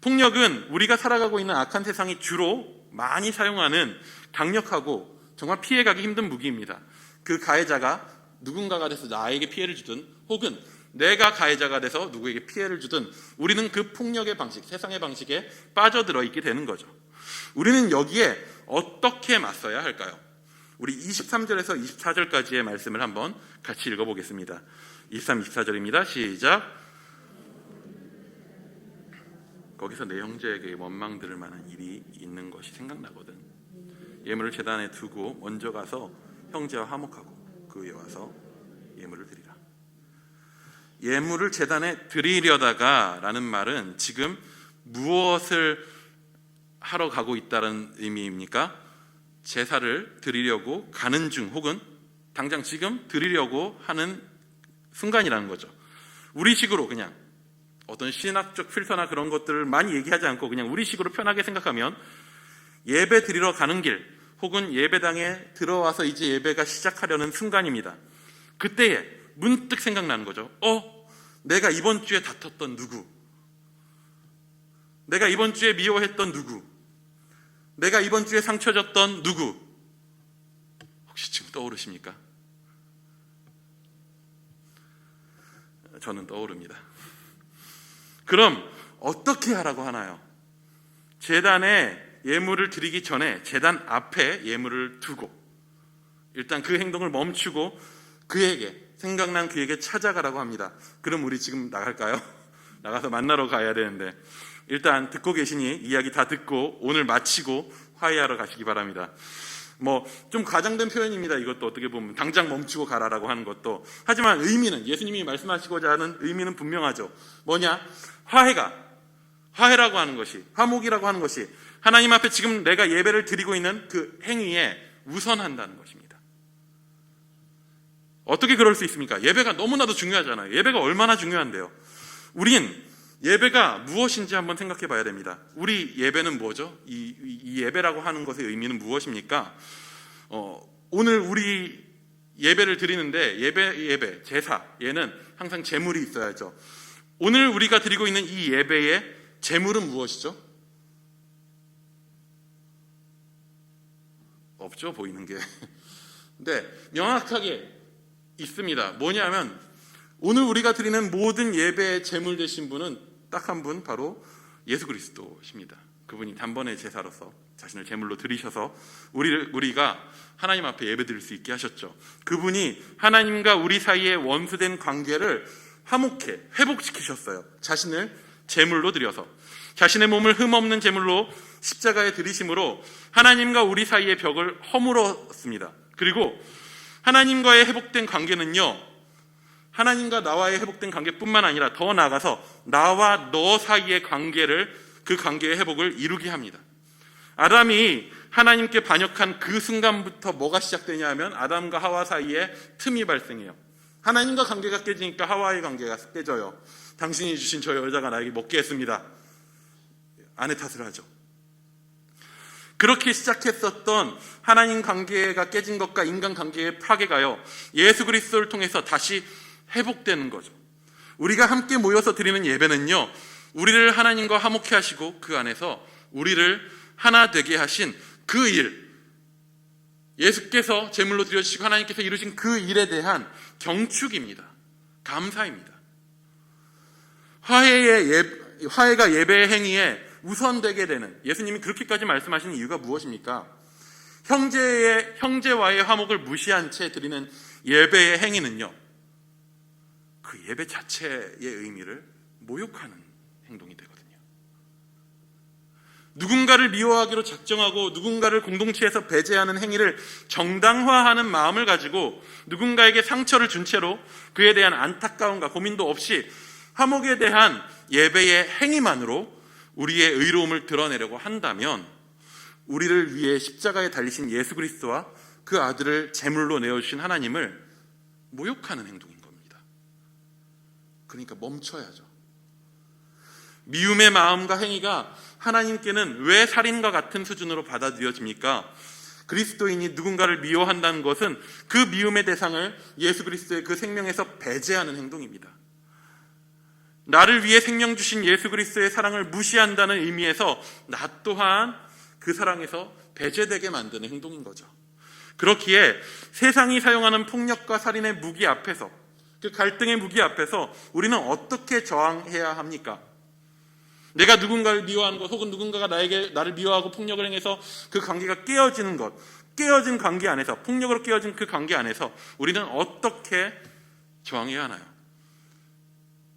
폭력은 우리가 살아가고 있는 악한 세상이 주로 많이 사용하는 강력하고 정말 피해가기 힘든 무기입니다. 그 가해자가 누군가가 돼서 나에게 피해를 주든 혹은 내가 가해자가 돼서 누구에게 피해를 주든 우리는 그 폭력의 방식, 세상의 방식에 빠져들어 있게 되는 거죠. 우리는 여기에 어떻게 맞서야 할까요? 우리 23절에서 24절까지의 말씀을 한번 같이 읽어보겠습니다. 23, 24절입니다. 시작. 거기서 내 형제에게 원망 들을 만한 일이 있는 것이 생각나거든. 예물을 제단에 두고 먼저 가서 형제와 화목하고 그 위에 와서 예물을 드리라. 예물을 제단에 드리려다가 라는 말은 지금 무엇을 하러 가고 있다는 의미입니까? 제사를 드리려고 가는 중 혹은 당장 지금 드리려고 하는 순간이라는 거죠. 우리식으로 그냥 어떤 신학적 필터나 그런 것들을 많이 얘기하지 않고 그냥 우리식으로 편하게 생각하면 예배 드리러 가는 길 혹은 예배당에 들어와서 이제 예배가 시작하려는 순간입니다. 그때에 문득 생각나는 거죠. 내가 이번 주에 다퉜던 누구, 내가 이번 주에 미워했던 누구, 내가 이번 주에 상처 줬던 누구, 혹시 지금 떠오르십니까? 저는 떠오릅니다. 그럼 어떻게 하라고 하나요? 제단에 예물을 드리기 전에 제단 앞에 예물을 두고 일단 그 행동을 멈추고 그에게, 생각난 그에게 찾아가라고 합니다. 그럼 우리 지금 나갈까요? 나가서 만나러 가야 되는데 일단 듣고 계시니 이야기 다 듣고 오늘 마치고 화해하러 가시기 바랍니다. 좀 과장된 표현입니다. 이것도 어떻게 보면 당장 멈추고 가라라고 하는 것도. 하지만 의미는, 예수님이 말씀하시고자 하는 의미는 분명하죠. 뭐냐? 화해라고 하는 것이, 화목이라고 하는 것이 하나님 앞에 지금 내가 예배를 드리고 있는 그 행위에 우선한다는 것입니다. 어떻게 그럴 수 있습니까? 예배가 너무나도 중요하잖아요. 예배가 얼마나 중요한데요. 우린 예배가 무엇인지 한번 생각해 봐야 됩니다. 우리 예배는 뭐죠? 이 예배라고 하는 것의 의미는 무엇입니까? 오늘 우리 예배를 드리는데 예배, 제사, 얘는 항상 제물이 있어야죠. 오늘 우리가 드리고 있는 이 예배의 제물은 무엇이죠? 없죠, 보이는 게. 근데 명확하게 있습니다. 뭐냐면 오늘 우리가 드리는 모든 예배의 제물 되신 분은 딱 한 분, 바로 예수 그리스도십니다. 그분이 단번에 제사로서 자신을 제물로 드리셔서 우리가 하나님 앞에 예배 드릴 수 있게 하셨죠. 그분이 하나님과 우리 사이에 원수된 관계를 화목해 회복시키셨어요. 자신을 제물로 드려서, 자신의 몸을 흠없는 제물로 십자가에 들이심으로 하나님과 우리 사이의 벽을 허물었습니다. 그리고 하나님과의 회복된 관계는요, 하나님과 나와의 회복된 관계뿐만 아니라 더 나아가서 나와 너 사이의 관계를, 그 관계의 회복을 이루게 합니다. 아담이 하나님께 반역한 그 순간부터 뭐가 시작되냐 하면 아담과 하와 사이에 틈이 발생해요. 하나님과 관계가 깨지니까 하와의 관계가 깨져요. 당신이 주신 저 여자가 나에게 먹게 했습니다. 아내 탓을 하죠. 그렇게 시작했었던 하나님 관계가 깨진 것과 인간 관계의 파괴가요, 예수 그리스도를 통해서 다시 회복되는 거죠. 우리가 함께 모여서 드리는 예배는요, 우리를 하나님과 화목해 하시고 그 안에서 우리를 하나 되게 하신 그 일, 예수께서 제물로 드려주시고 하나님께서 이루신 그 일에 대한 경축입니다. 감사입니다. 화해가 예배의 행위에 우선되게 되는, 예수님이 그렇게까지 말씀하시는 이유가 무엇입니까? 형제와의 화목을 무시한 채 드리는 예배의 행위는요, 그 예배 자체의 의미를 모욕하는 행동이 되거든요. 누군가를 미워하기로 작정하고 누군가를 공동체에서 배제하는 행위를 정당화하는 마음을 가지고 누군가에게 상처를 준 채로 그에 대한 안타까움과 고민도 없이 화목에 대한 예배의 행위만으로 우리의 의로움을 드러내려고 한다면, 우리를 위해 십자가에 달리신 예수 그리스도와 그 아들을 제물로 내어주신 하나님을 모욕하는 행동인 겁니다. 그러니까 멈춰야죠. 미움의 마음과 행위가 하나님께는 왜 살인과 같은 수준으로 받아들여집니까? 그리스도인이 누군가를 미워한다는 것은 그 미움의 대상을 예수 그리스도의 그 생명에서 배제하는 행동입니다. 나를 위해 생명 주신 예수 그리스도의 사랑을 무시한다는 의미에서 나 또한 그 사랑에서 배제되게 만드는 행동인 거죠. 그렇기에 세상이 사용하는 폭력과 살인의 무기 앞에서, 그 갈등의 무기 앞에서 우리는 어떻게 저항해야 합니까? 내가 누군가를 미워하는 것, 혹은 누군가가 나를 미워하고 폭력을 행해서 그 관계가 깨어지는 것, 깨어진 관계 안에서, 폭력으로 깨어진 그 관계 안에서 우리는 어떻게 저항해야 하나요?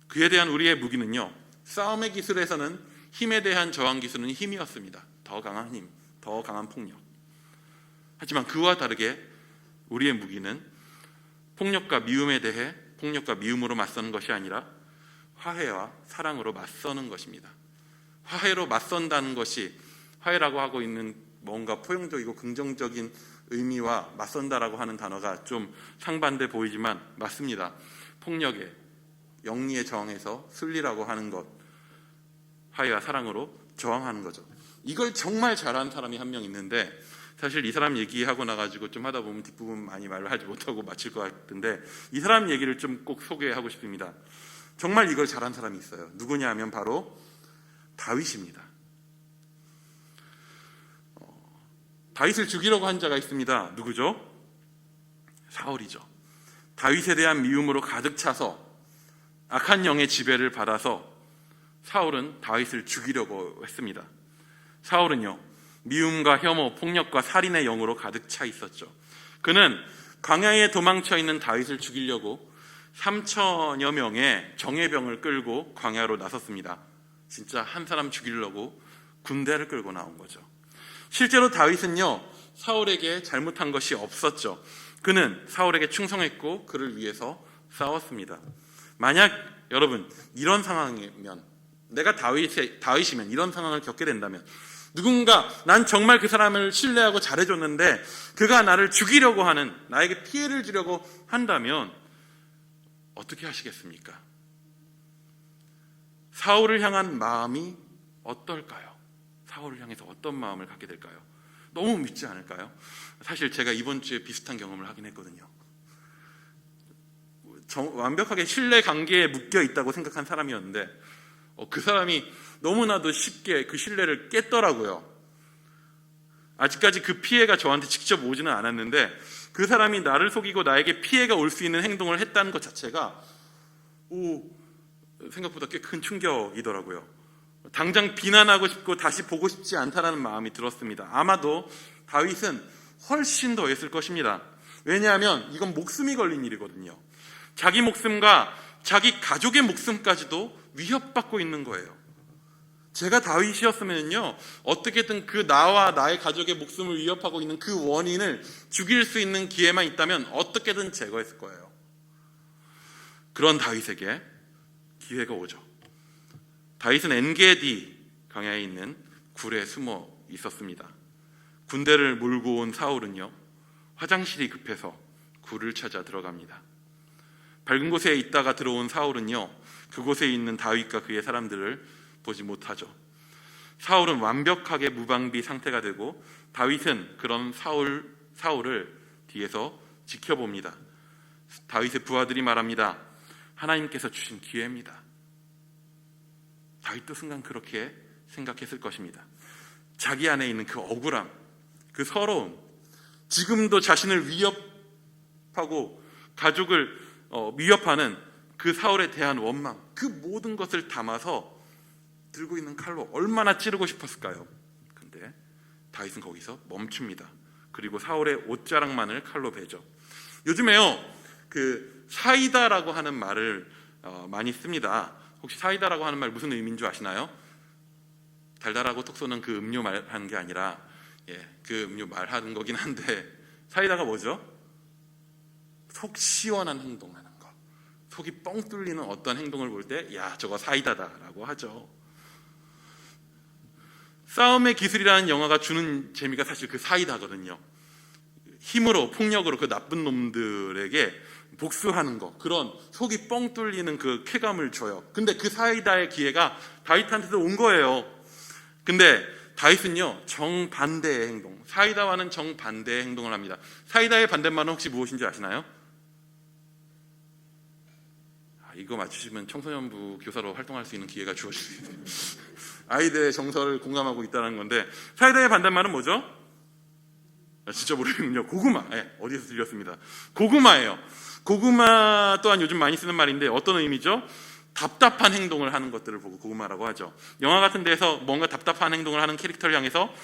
그에 대한 우리의 무기는요, 싸움의 기술에서는 힘에 대한 저항 기술은 힘이었습니다. 더 강한 힘, 더 강한 폭력. 하지만 그와 다르게 우리의 무기는 폭력과 미움에 대해 폭력과 미움으로 맞서는 것이 아니라 화해와 사랑으로 맞서는 것입니다. 화해로 맞선다는 것이, 화해라고 하고 있는 뭔가 포용적이고 긍정적인 의미와 맞선다라고 하는 단어가 좀 상반돼 보이지만 맞습니다. 폭력에, 영리에 저항해서 순리라고 하는 것, 화해와 사랑으로 저항하는 거죠. 이걸 정말 잘하는 사람이 한 명 있는데, 사실 이 사람 얘기하고 나가지고 좀 하다 보면 뒷부분 많이 말을 하지 못하고 마칠 것 같은데, 이 사람 얘기를 좀 꼭 소개하고 싶습니다. 정말 이걸 잘한 사람이 있어요. 누구냐 하면 바로 다윗입니다. 다윗을 죽이려고 한 자가 있습니다. 누구죠? 사울이죠. 다윗에 대한 미움으로 가득 차서 악한 영의 지배를 받아서 사울은 다윗을 죽이려고 했습니다. 사울은요, 미움과 혐오, 폭력과 살인의 영으로 가득 차 있었죠. 그는 광야에 도망쳐 있는 다윗을 죽이려고 3천여 명의 정예병을 끌고 광야로 나섰습니다. 진짜 한 사람 죽이려고 군대를 끌고 나온 거죠. 실제로 다윗은요, 사울에게 잘못한 것이 없었죠. 그는 사울에게 충성했고 그를 위해서 싸웠습니다. 만약 여러분 이런 상황이면, 내가 다윗이면 이런 상황을 겪게 된다면, 누군가 난 정말 그 사람을 신뢰하고 잘해줬는데 그가 나를 죽이려고 하는, 나에게 피해를 주려고 한다면 어떻게 하시겠습니까? 사울을 향한 마음이 어떨까요? 사울을 향해서 어떤 마음을 갖게 될까요? 너무 밉지 않을까요? 사실 제가 이번 주에 비슷한 경험을 하긴 했거든요. 완벽하게 신뢰 관계에 묶여 있다고 생각한 사람이었는데 그 사람이 너무나도 쉽게 그 신뢰를 깼더라고요. 아직까지 그 피해가 저한테 직접 오지는 않았는데 그 사람이 나를 속이고 나에게 피해가 올 수 있는 행동을 했다는 것 자체가 생각보다 꽤 큰 충격이더라고요. 당장 비난하고 싶고 다시 보고 싶지 않다라는 마음이 들었습니다. 아마도 다윗은 훨씬 더 했을 것입니다. 왜냐하면 이건 목숨이 걸린 일이거든요. 자기 목숨과 자기 가족의 목숨까지도 위협받고 있는 거예요. 제가 다윗이었으면요, 어떻게든 그 나와 나의 가족의 목숨을 위협하고 있는 그 원인을 죽일 수 있는 기회만 있다면 어떻게든 제거했을 거예요. 그런 다윗에게 기회가 오죠. 다윗은 엔게디 강야에 있는 굴에 숨어 있었습니다. 군대를 몰고 온 사울은요, 화장실이 급해서 굴을 찾아 들어갑니다. 밝은 곳에 있다가 들어온 사울은요, 그곳에 있는 다윗과 그의 사람들을 보지 못하죠. 사울은 완벽하게 무방비 상태가 되고 다윗은 그런 사울을 뒤에서 지켜봅니다. 다윗의 부하들이 말합니다. 하나님께서 주신 기회입니다. 다윗도 순간 그렇게 생각했을 것입니다. 자기 안에 있는 그 억울함, 그 서러움, 지금도 자신을 위협하고 가족을 위협하는 그 사울에 대한 원망, 그 모든 것을 담아서 들고 있는 칼로 얼마나 찌르고 싶었을까요? 근데 다윗은 거기서 멈춥니다. 그리고 사울의 옷자락만을 칼로 베죠. 요즘에요, 그 사이다라고 하는 말을 많이 씁니다. 혹시 사이다라고 하는 말 무슨 의미인 줄 아시나요? 달달하고 톡 쏘는 그 음료 말하는 게 아니라, 그 음료 말하는 거긴 한데, 사이다가 뭐죠? 속 시원한 행동하는 거, 속이 뻥 뚫리는 어떤 행동을 볼 때, 야, 저거 사이다다라고 하죠. 싸움의 기술이라는 영화가 주는 재미가 사실 그 사이다거든요. 힘으로, 폭력으로 그 나쁜 놈들에게 복수하는 거, 그런 속이 뻥 뚫리는 그 쾌감을 줘요. 근데 그 사이다의 기회가 다윗한테도 온 거예요. 근데 다윗은요, 정반대의 행동, 사이다와는 정반대의 행동을 합니다. 사이다의 반대말은 혹시 무엇인지 아시나요? 이거 맞추시면 청소년부 교사로 활동할 수 있는 기회가 주어집니다. 아이들의 정서를 공감하고 있다는 건데, 사이다의 반대말은 뭐죠? 진짜 모르겠군요. 고구마. 어디서 들렸습니다. 고구마예요. 고구마 또한 요즘 많이 쓰는 말인데 어떤 의미죠? 답답한 행동을 하는 것들을 보고 고구마라고 하죠. 영화 같은 데서 뭔가 답답한 행동을 하는 캐릭터를 향해서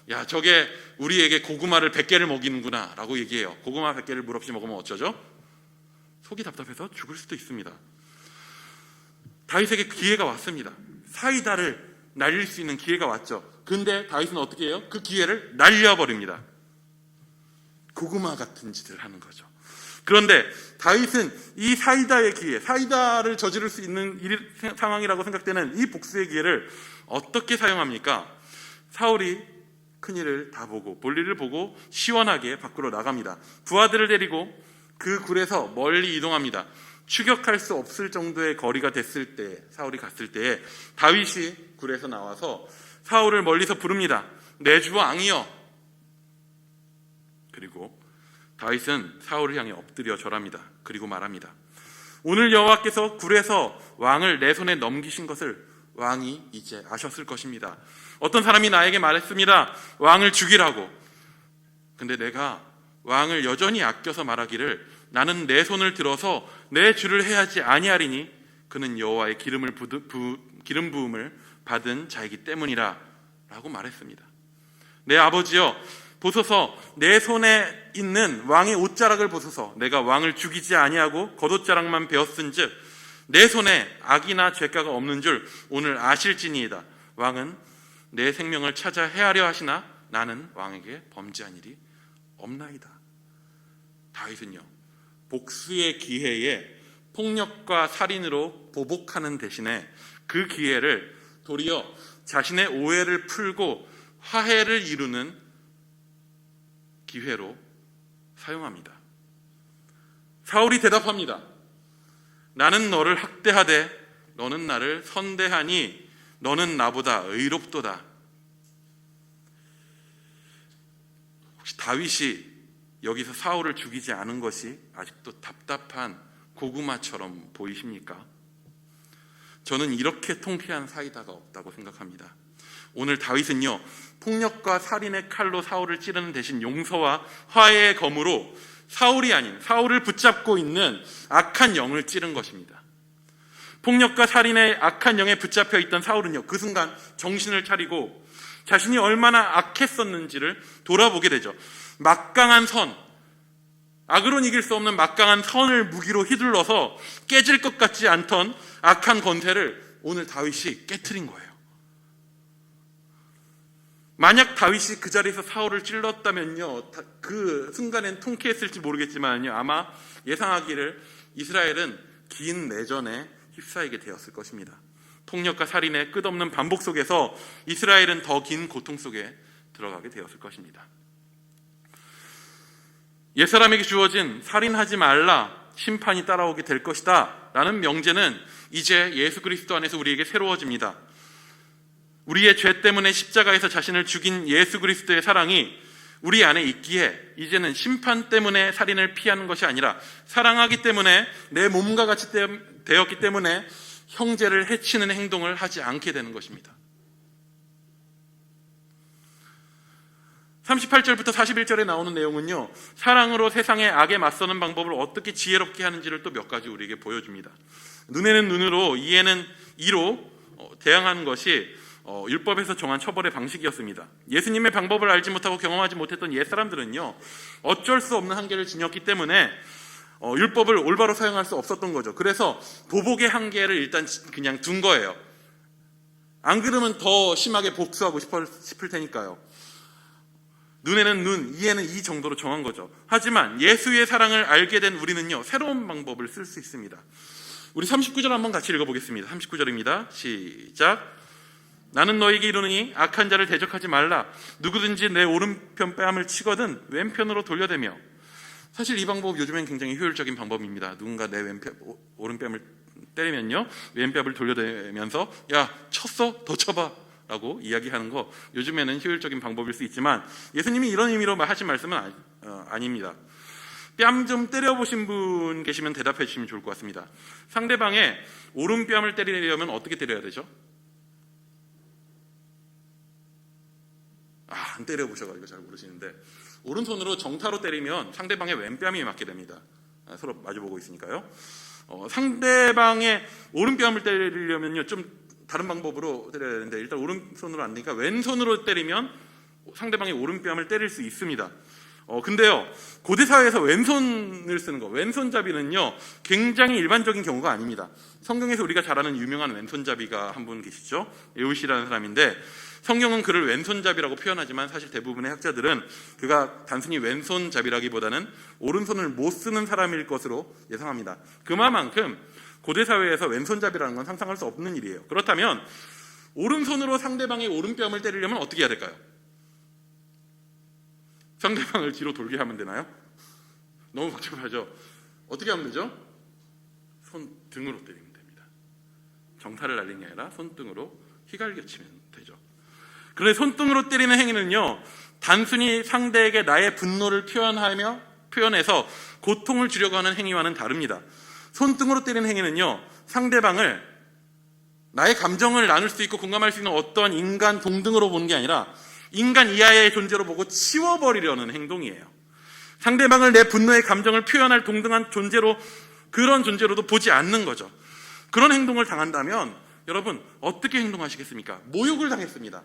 야, 저게 우리에게 고구마를 100개를 먹이는구나 라고 얘기해요. 고구마 100개를 물 없이 먹으면 어쩌죠? 속이 답답해서 죽을 수도 있습니다. 다윗에게 기회가 왔습니다. 사이다를 날릴 수 있는 기회가 왔죠. 근데 다윗은 어떻게 해요? 그 기회를 날려버립니다. 고구마 같은 짓을 하는 거죠. 그런데 다윗은 이 사이다의 기회, 사이다를 저지를 수 있는 상황이라고 생각되는 이 복수의 기회를 어떻게 사용합니까? 사울이 큰일을 다 보고, 볼일을 보고 시원하게 밖으로 나갑니다. 부하들을 데리고 그 굴에서 멀리 이동합니다. 추격할 수 없을 정도의 거리가 됐을 때, 사울이 갔을 때에 다윗이 굴에서 나와서 사울을 멀리서 부릅니다. 내 주 왕이여. 그리고 다윗은 사울을 향해 엎드려 절합니다. 그리고 말합니다. 오늘 여호와께서 굴에서 왕을 내 손에 넘기신 것을 왕이 이제 아셨을 것입니다. 어떤 사람이 나에게 말했습니다. 왕을 죽이라고. 근데 내가 왕을 여전히 아껴서 말하기를 나는 내 손을 들어서 내 주를 해하지 아니하리니 그는 여호와의 기름 부음을 받은 자이기 때문이라 라고 말했습니다. 내 아버지여, 보소서, 내 손에 있는 왕의 옷자락을 보소서. 내가 왕을 죽이지 아니하고 겉옷자락만 베었은즉 내 손에 악이나 죄가가 없는 줄 오늘 아실지니이다. 왕은 내 생명을 찾아 해하려 하시나 나는 왕에게 범죄한 일이 없나이다. 다윗은요, 복수의 기회에 폭력과 살인으로 보복하는 대신에 그 기회를 도리어 자신의 오해를 풀고 화해를 이루는 기회로 사용합니다. 사울이 대답합니다. 나는 너를 학대하되 너는 나를 선대하니 너는 나보다 의롭도다. 혹시 다윗이 여기서 사울을 죽이지 않은 것이 아직도 답답한 고구마처럼 보이십니까? 저는 이렇게 통쾌한 사이다가 없다고 생각합니다. 오늘 다윗은요, 폭력과 살인의 칼로 사울을 찌르는 대신 용서와 화해의 검으로 사울이 아닌 사울을 붙잡고 있는 악한 영을 찌른 것입니다. 폭력과 살인의 악한 영에 붙잡혀 있던 사울은요, 그 순간 정신을 차리고 자신이 얼마나 악했었는지를 돌아보게 되죠. 막강한 선, 악으로는 이길 수 없는 막강한 선을 무기로 휘둘러서 깨질 것 같지 않던 악한 권세를 오늘 다윗이 깨트린 거예요. 만약 다윗이 그 자리에서 사울을 찔렀다면요, 그 순간엔 통쾌했을지 모르겠지만요, 아마 예상하기를 이스라엘은 긴 내전에 휩싸이게 되었을 것입니다. 폭력과 살인의 끝없는 반복 속에서 이스라엘은 더 긴 고통 속에 들어가게 되었을 것입니다. 옛사람에게 주어진 살인하지 말라, 심판이 따라오게 될 것이다 라는 명제는 이제 예수 그리스도 안에서 우리에게 새로워집니다. 우리의 죄 때문에 십자가에서 자신을 죽인 예수 그리스도의 사랑이 우리 안에 있기에 이제는 심판 때문에 살인을 피하는 것이 아니라 사랑하기 때문에, 내 몸과 같이 되었기 때문에 형제를 해치는 행동을 하지 않게 되는 것입니다. 38절부터 41절에 나오는 내용은요, 사랑으로 세상의 악에 맞서는 방법을 어떻게 지혜롭게 하는지를 또 몇 가지 우리에게 보여줍니다. 눈에는 눈으로, 이에는 이로 대항하는 것이 율법에서 정한 처벌의 방식이었습니다. 예수님의 방법을 알지 못하고 경험하지 못했던 옛사람들은요, 어쩔 수 없는 한계를 지녔기 때문에 율법을 올바로 사용할 수 없었던 거죠. 그래서 보복의 한계를 일단 그냥 둔 거예요. 안 그러면 더 심하게 복수하고 싶을 테니까요. 눈에는 눈, 이에는 이 정도로 정한 거죠. 하지만 예수의 사랑을 알게 된 우리는요, 새로운 방법을 쓸 수 있습니다. 우리 39절 한번 같이 읽어보겠습니다. 39절입니다. 시작. 나는 너에게 이르노니 악한 자를 대적하지 말라. 누구든지 내 오른편 뺨을 치거든 왼편으로 돌려대며. 사실 이 방법 요즘엔 굉장히 효율적인 방법입니다. 누군가 내 오른뺨을 때리면요, 왼뺨을 돌려대면서 야, 쳤어? 더 쳐봐 라고 이야기하는 거, 요즘에는 효율적인 방법일 수 있지만 예수님이 이런 의미로 하신 말씀은 아닙니다. 뺨 좀 때려보신 분 계시면 대답해 주시면 좋을 것 같습니다. 상대방의 오른뺨을 때리려면 어떻게 때려야 되죠? 안 때려보셔가지고 잘 모르시는데, 오른손으로 정타로 때리면 상대방의 왼뺨이 맞게 됩니다. 서로 마주보고 있으니까요. 상대방의 오른뺨을 때리려면요, 좀 다른 방법으로 때려야 되는데, 일단 오른손으로 안 되니까 왼손으로 때리면 상대방의 오른뺨을 때릴 수 있습니다. 근데요, 고대 사회에서 왼손을 쓰는 거, 왼손잡이는요, 굉장히 일반적인 경우가 아닙니다. 성경에서 우리가 잘 아는 유명한 왼손잡이가 한 분 계시죠? 에웃이라는 사람인데, 성경은 그를 왼손잡이라고 표현하지만 사실 대부분의 학자들은 그가 단순히 왼손잡이라기보다는 오른손을 못 쓰는 사람일 것으로 예상합니다. 그만큼 고대 사회에서 왼손잡이라는 건 상상할 수 없는 일이에요. 그렇다면 오른손으로 상대방의 오른뺨을 때리려면 어떻게 해야 될까요? 상대방을 뒤로 돌게 하면 되나요? 너무 복잡하죠? 어떻게 하면 되죠? 손등으로 때리면 됩니다. 정타를 날리는 게 아니라 손등으로 휘갈겨 치면 되죠. 그런데 손등으로 때리는 행위는요, 단순히 상대에게 나의 분노를 표현해서 고통을 주려고 하는 행위와는 다릅니다. 손등으로 때리는 행위는요, 상대방을 나의 감정을 나눌 수 있고 공감할 수 있는 어떤 인간 동등으로 보는 게 아니라 인간 이하의 존재로 보고 치워버리려는 행동이에요. 상대방을 내 분노의 감정을 표현할 동등한 존재로, 그런 존재로도 보지 않는 거죠. 그런 행동을 당한다면 여러분 어떻게 행동하시겠습니까? 모욕을 당했습니다.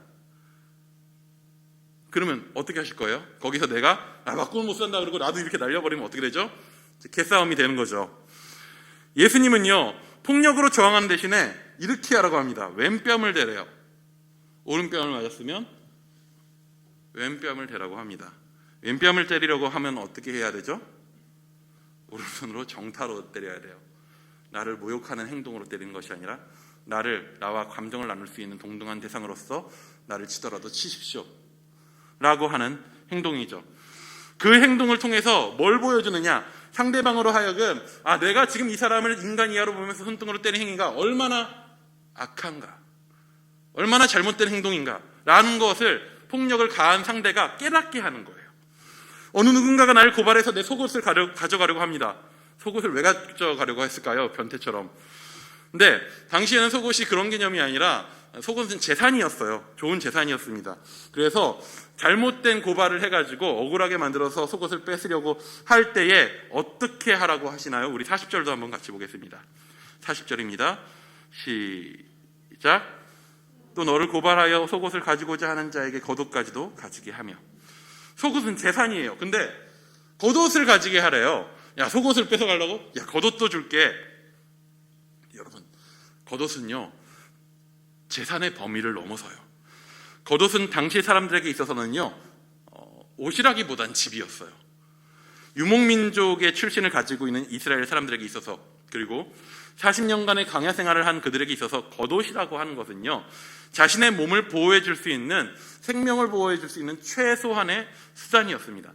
그러면 어떻게 하실 거예요? 거기서 내가 바꾸는 못 산다 그러고 나도 이렇게 날려버리면 어떻게 되죠? 개싸움이 되는 거죠. 예수님은요, 폭력으로 저항하는 대신에 이렇게 하라고 합니다. 왼뺨을 대래요. 오른뺨을 맞았으면 왼뺨을 대라고 합니다. 왼뺨을 때리려고 하면 어떻게 해야 되죠? 오른손으로 정타로 때려야 돼요. 나를 모욕하는 행동으로 때리는 것이 아니라 나와 감정을 나눌 수 있는 동등한 대상으로서 나를 치더라도 치십시오 라고 하는 행동이죠. 그 행동을 통해서 뭘 보여주느냐, 상대방으로 하여금 내가 지금 이 사람을 인간 이하로 보면서 손등으로 때리는 행위가 얼마나 악한가, 얼마나 잘못된 행동인가 라는 것을 폭력을 가한 상대가 깨닫게 하는 거예요. 어느 누군가가 나를 고발해서 내 속옷을 가져가려고 합니다. 속옷을 왜 가져가려고 했을까요? 변태처럼. 근데 당시에는 속옷이 그런 개념이 아니라 속옷은 재산이었어요. 좋은 재산이었습니다. 그래서 잘못된 고발을 해가지고 억울하게 만들어서 속옷을 뺏으려고 할 때에 어떻게 하라고 하시나요? 우리 40절도 한번 같이 보겠습니다. 40절입니다. 시작. 또 너를 고발하여 속옷을 가지고자 하는 자에게 겉옷까지도 가지게 하며. 속옷은 재산이에요. 근데 겉옷을 가지게 하래요. 야, 속옷을 뺏어가려고? 야, 겉옷도 줄게. 여러분, 겉옷은요 재산의 범위를 넘어서요. 겉옷은 당시 사람들에게 있어서는요 옷이라기보단 집이었어요. 유목민족의 출신을 가지고 있는 이스라엘 사람들에게 있어서, 그리고 40년간의 광야 생활을 한 그들에게 있어서 겉옷이라고 하는 것은요 자신의 몸을 보호해 줄 수 있는, 생명을 보호해 줄 수 있는 최소한의 수단이었습니다.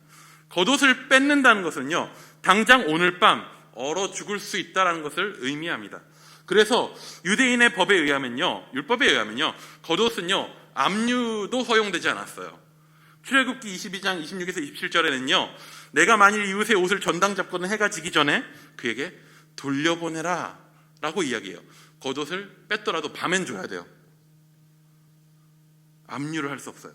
겉옷을 뺏는다는 것은요 당장 오늘 밤 얼어 죽을 수 있다는 것을 의미합니다. 그래서 유대인의 법에 의하면요, 율법에 의하면요 겉옷은요 압류도 허용되지 않았어요. 출애굽기 22장 26에서 27절에는요 내가 만일 이웃의 옷을 전당 잡고는 해가 지기 전에 그에게 돌려보내라 라고 이야기해요. 겉옷을 뺐더라도 밤엔 줘야 돼요. 압류를 할 수 없어요.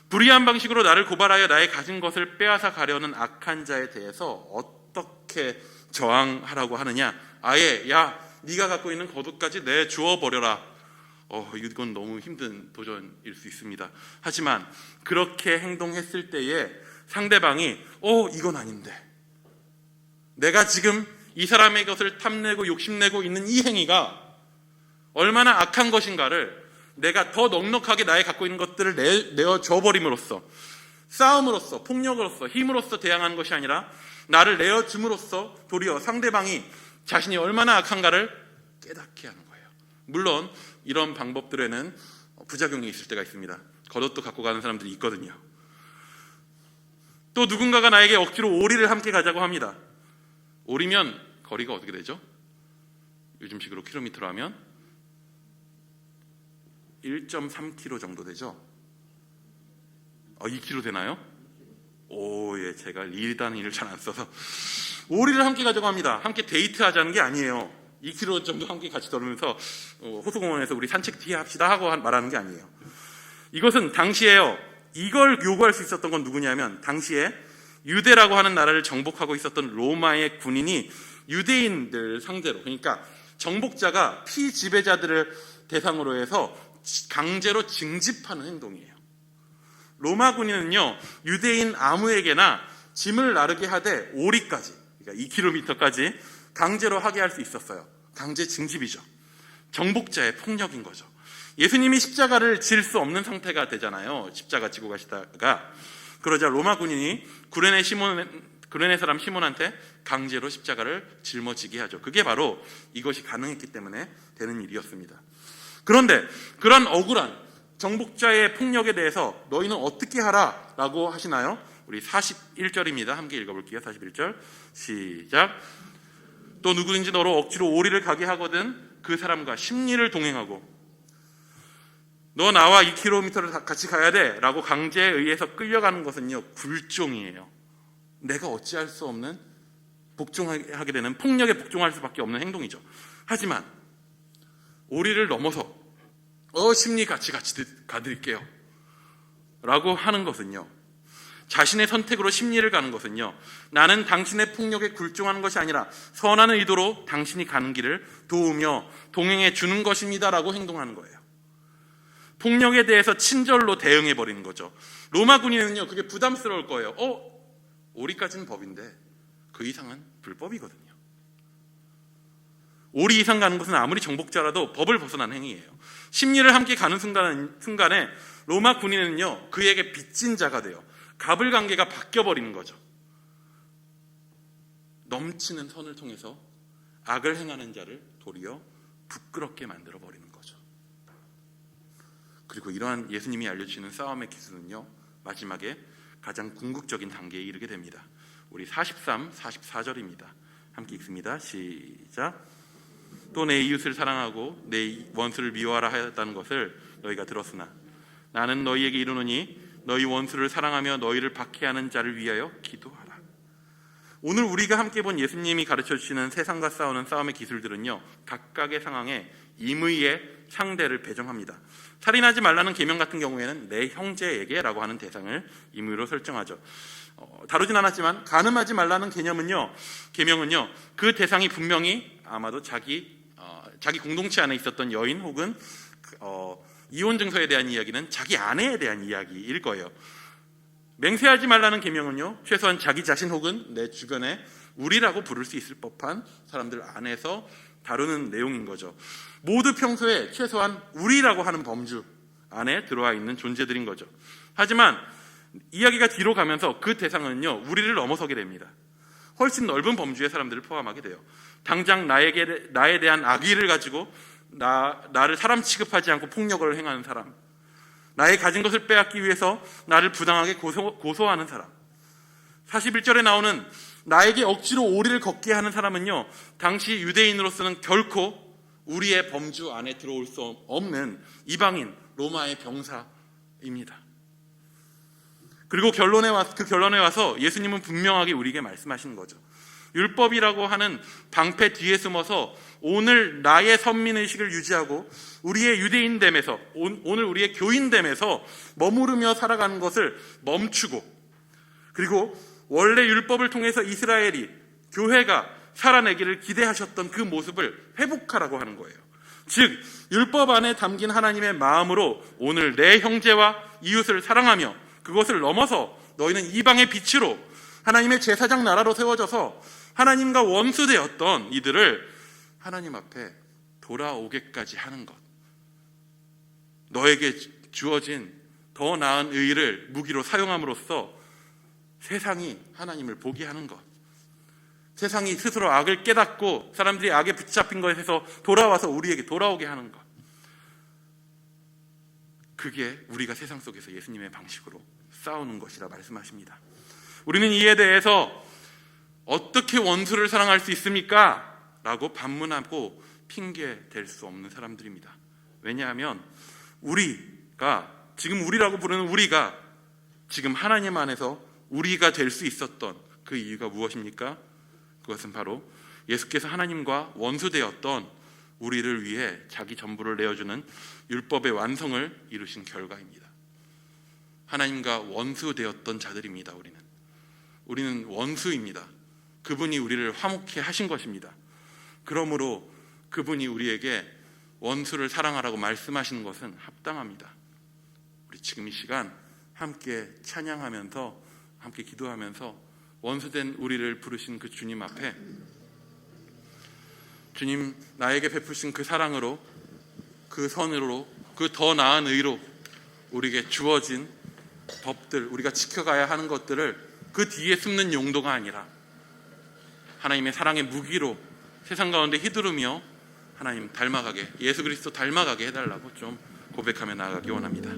불의한 방식으로 나를 고발하여 나의 가진 것을 빼앗아 가려는 악한 자에 대해서 어떻게 저항하라고 하느냐. 아예 야 네가 갖고 있는 겉옷까지 내주어 버려라. 이건 너무 힘든 도전일 수 있습니다. 하지만 그렇게 행동했을 때에 상대방이 이건 아닌데, 내가 지금 이 사람의 것을 탐내고 욕심내고 있는 이 행위가 얼마나 악한 것인가를 내가 더 넉넉하게 나의 갖고 있는 것들을 내어줘버림으로써, 싸움으로써, 폭력으로써, 힘으로써 대항하는 것이 아니라 나를 내어줌으로써 도리어 상대방이 자신이 얼마나 악한가를 깨닫게 하는 거예요. 물론 이런 방법들에는 부작용이 있을 때가 있습니다. 겉옷도 갖고 가는 사람들이 있거든요. 또 누군가가 나에게 억지로 오리를 함께 가자고 합니다. 오리면 거리가 어떻게 되죠? 요즘식으로 킬로미터로 하면 1.3km 정도 되죠? 2km 되나요? 예, 제가 일단일을 잘 안 써서 오리를 함께 가자고 합니다. 함께 데이트하자는 게 아니에요. 2km 정도 함께 같이 걸으면서 호수공원에서 우리 산책 뒤에 합시다 하고 말하는 게 아니에요. 이것은 당시에요, 이걸 요구할 수 있었던 건 누구냐면 당시에 유대라고 하는 나라를 정복하고 있었던 로마의 군인이 유대인들 상대로, 그러니까 정복자가 피지배자들을 대상으로 해서 강제로 징집하는 행동이에요. 로마 군인은요 유대인 아무에게나 짐을 나르게 하되 오리까지, 그러니까 2km까지 강제로 하게 할 수 있었어요. 강제 징집이죠. 정복자의 폭력인 거죠. 예수님이 십자가를 질 수 없는 상태가 되잖아요. 십자가 지고 가시다가, 그러자 로마 군인이 구레네 사람 시몬한테 강제로 십자가를 짊어지게 하죠. 그게 바로 이것이 가능했기 때문에 되는 일이었습니다. 그런데 그런 억울한 정복자의 폭력에 대해서 너희는 어떻게 하라 라고 하시나요? 우리 41절입니다. 함께 읽어볼게요. 41절 시작. 또 누구든지 너로 억지로 오리를 가게 하거든 그 사람과 심리를 동행하고 너 나와 2km를 같이 가야 돼 라고 강제에 의해서 끌려가는 것은요 굴종이에요. 내가 어찌할 수 없는, 복종하게 되는, 폭력에 복종할 수밖에 없는 행동이죠. 하지만 오리를 넘어서 심리 같이 가드릴게요 라고 하는 것은요, 자신의 선택으로 심리를 가는 것은요 나는 당신의 폭력에 굴종하는 것이 아니라 선한 의도로 당신이 가는 길을 도우며 동행해 주는 것입니다 라고 행동하는 거예요. 폭력에 대해서 친절로 대응해 버리는 거죠. 로마 군인은요 그게 부담스러울 거예요. 오리까지는 법인데 그 이상은 불법이거든요. 오리 이상 가는 것은 아무리 정복자라도 법을 벗어난 행위예요. 심리를 함께 가는 순간에 로마 군인은요 그에게 빚진 자가 돼요. 갑을관계가 바뀌어버리는 거죠. 넘치는 선을 통해서 악을 행하는 자를 도리어 부끄럽게 만들어버리는 거죠. 그리고 이러한 예수님이 알려주시는 싸움의 기술은요 마지막에 가장 궁극적인 단계에 이르게 됩니다. 우리 43, 44절입니다. 함께 읽습니다. 시작. 또 내 이웃을 사랑하고 내 원수를 미워하라 하였다는 것을 너희가 들었으나 나는 너희에게 이르노니 너희 원수를 사랑하며 너희를 박해하는 자를 위하여 기도하라. 오늘 우리가 함께 본 예수님이 가르쳐 주시는 세상과 싸우는 싸움의 기술들은요 각각의 상황에 임의의 상대를 배정합니다. 살인하지 말라는 계명 같은 경우에는 내 형제에게 라고 하는 대상을 임의로 설정하죠. 다루진 않았지만 간음하지 말라는 계명은요 그 대상이 분명히 아마도 자기 자기 공동체 안에 있었던 여인 혹은 이혼 증서에 대한 이야기는 자기 아내에 대한 이야기일 거예요. 맹세하지 말라는 계명은요, 최소한 자기 자신 혹은 내 주변에 우리라고 부를 수 있을 법한 사람들 안에서 다루는 내용인 거죠. 모두 평소에 최소한 우리라고 하는 범주 안에 들어와 있는 존재들인 거죠. 하지만 이야기가 뒤로 가면서 그 대상은요, 우리를 넘어서게 됩니다. 훨씬 넓은 범주의 사람들을 포함하게 돼요. 당장 나에 대한 악의를 가지고 나를 사람 취급하지 않고 폭력을 행하는 사람, 나의 가진 것을 빼앗기 위해서 나를 부당하게 고소하는 사람, 41절에 나오는 나에게 억지로 오리를 걷게 하는 사람은요, 당시 유대인으로서는 결코 우리의 범주 안에 들어올 수 없는 이방인 로마의 병사입니다. 그리고 그 결론에 와서 예수님은 분명하게 우리에게 말씀하시는 거죠. 율법이라고 하는 방패 뒤에 숨어서 오늘 나의 선민의식을 유지하고 우리의 유대인됨에서, 오늘 우리의 교인됨에서 머무르며 살아가는 것을 멈추고, 그리고 원래 율법을 통해서 이스라엘이, 교회가 살아내기를 기대하셨던 그 모습을 회복하라고 하는 거예요. 즉 율법 안에 담긴 하나님의 마음으로 오늘 내 형제와 이웃을 사랑하며 그것을 넘어서 너희는 이방의 빛으로 하나님의 제사장 나라로 세워져서 하나님과 원수되었던 이들을 하나님 앞에 돌아오게까지 하는 것, 너에게 주어진 더 나은 의를 무기로 사용함으로써 세상이 하나님을 보게 하는 것, 세상이 스스로 악을 깨닫고 사람들이 악에 붙잡힌 것에서 돌아와서 우리에게 돌아오게 하는 것, 그게 우리가 세상 속에서 예수님의 방식으로 싸우는 것이라 말씀하십니다. 우리는 이에 대해서 어떻게 원수를 사랑할 수 있습니까? 라고 반문하고 핑계 댈 수 없는 사람들입니다. 왜냐하면 지금 우리라고 부르는 우리가 지금 하나님 안에서 우리가 될 수 있었던 그 이유가 무엇입니까? 그것은 바로 예수께서 하나님과 원수되었던 우리를 위해 자기 전부를 내어주는 율법의 완성을 이루신 결과입니다. 하나님과 원수되었던 자들입니다. 우리는 원수입니다. 그분이 우리를 화목케 하신 것입니다. 그러므로 그분이 우리에게 원수를 사랑하라고 말씀하시는 것은 합당합니다. 우리 지금 이 시간 함께 찬양하면서, 함께 기도하면서 원수된 우리를 부르신 그 주님 앞에, 주님 나에게 베푸신 그 사랑으로, 그 선으로, 그 더 나은 의로 우리에게 주어진 법들, 우리가 지켜가야 하는 것들을 그 뒤에 숨는 용도가 아니라 하나님의 사랑의 무기로 세상 가운데 휘두르며 하나님 닮아가게, 예수 그리스도 닮아가게 해달라고 좀 고백하며 나아가기 원합니다.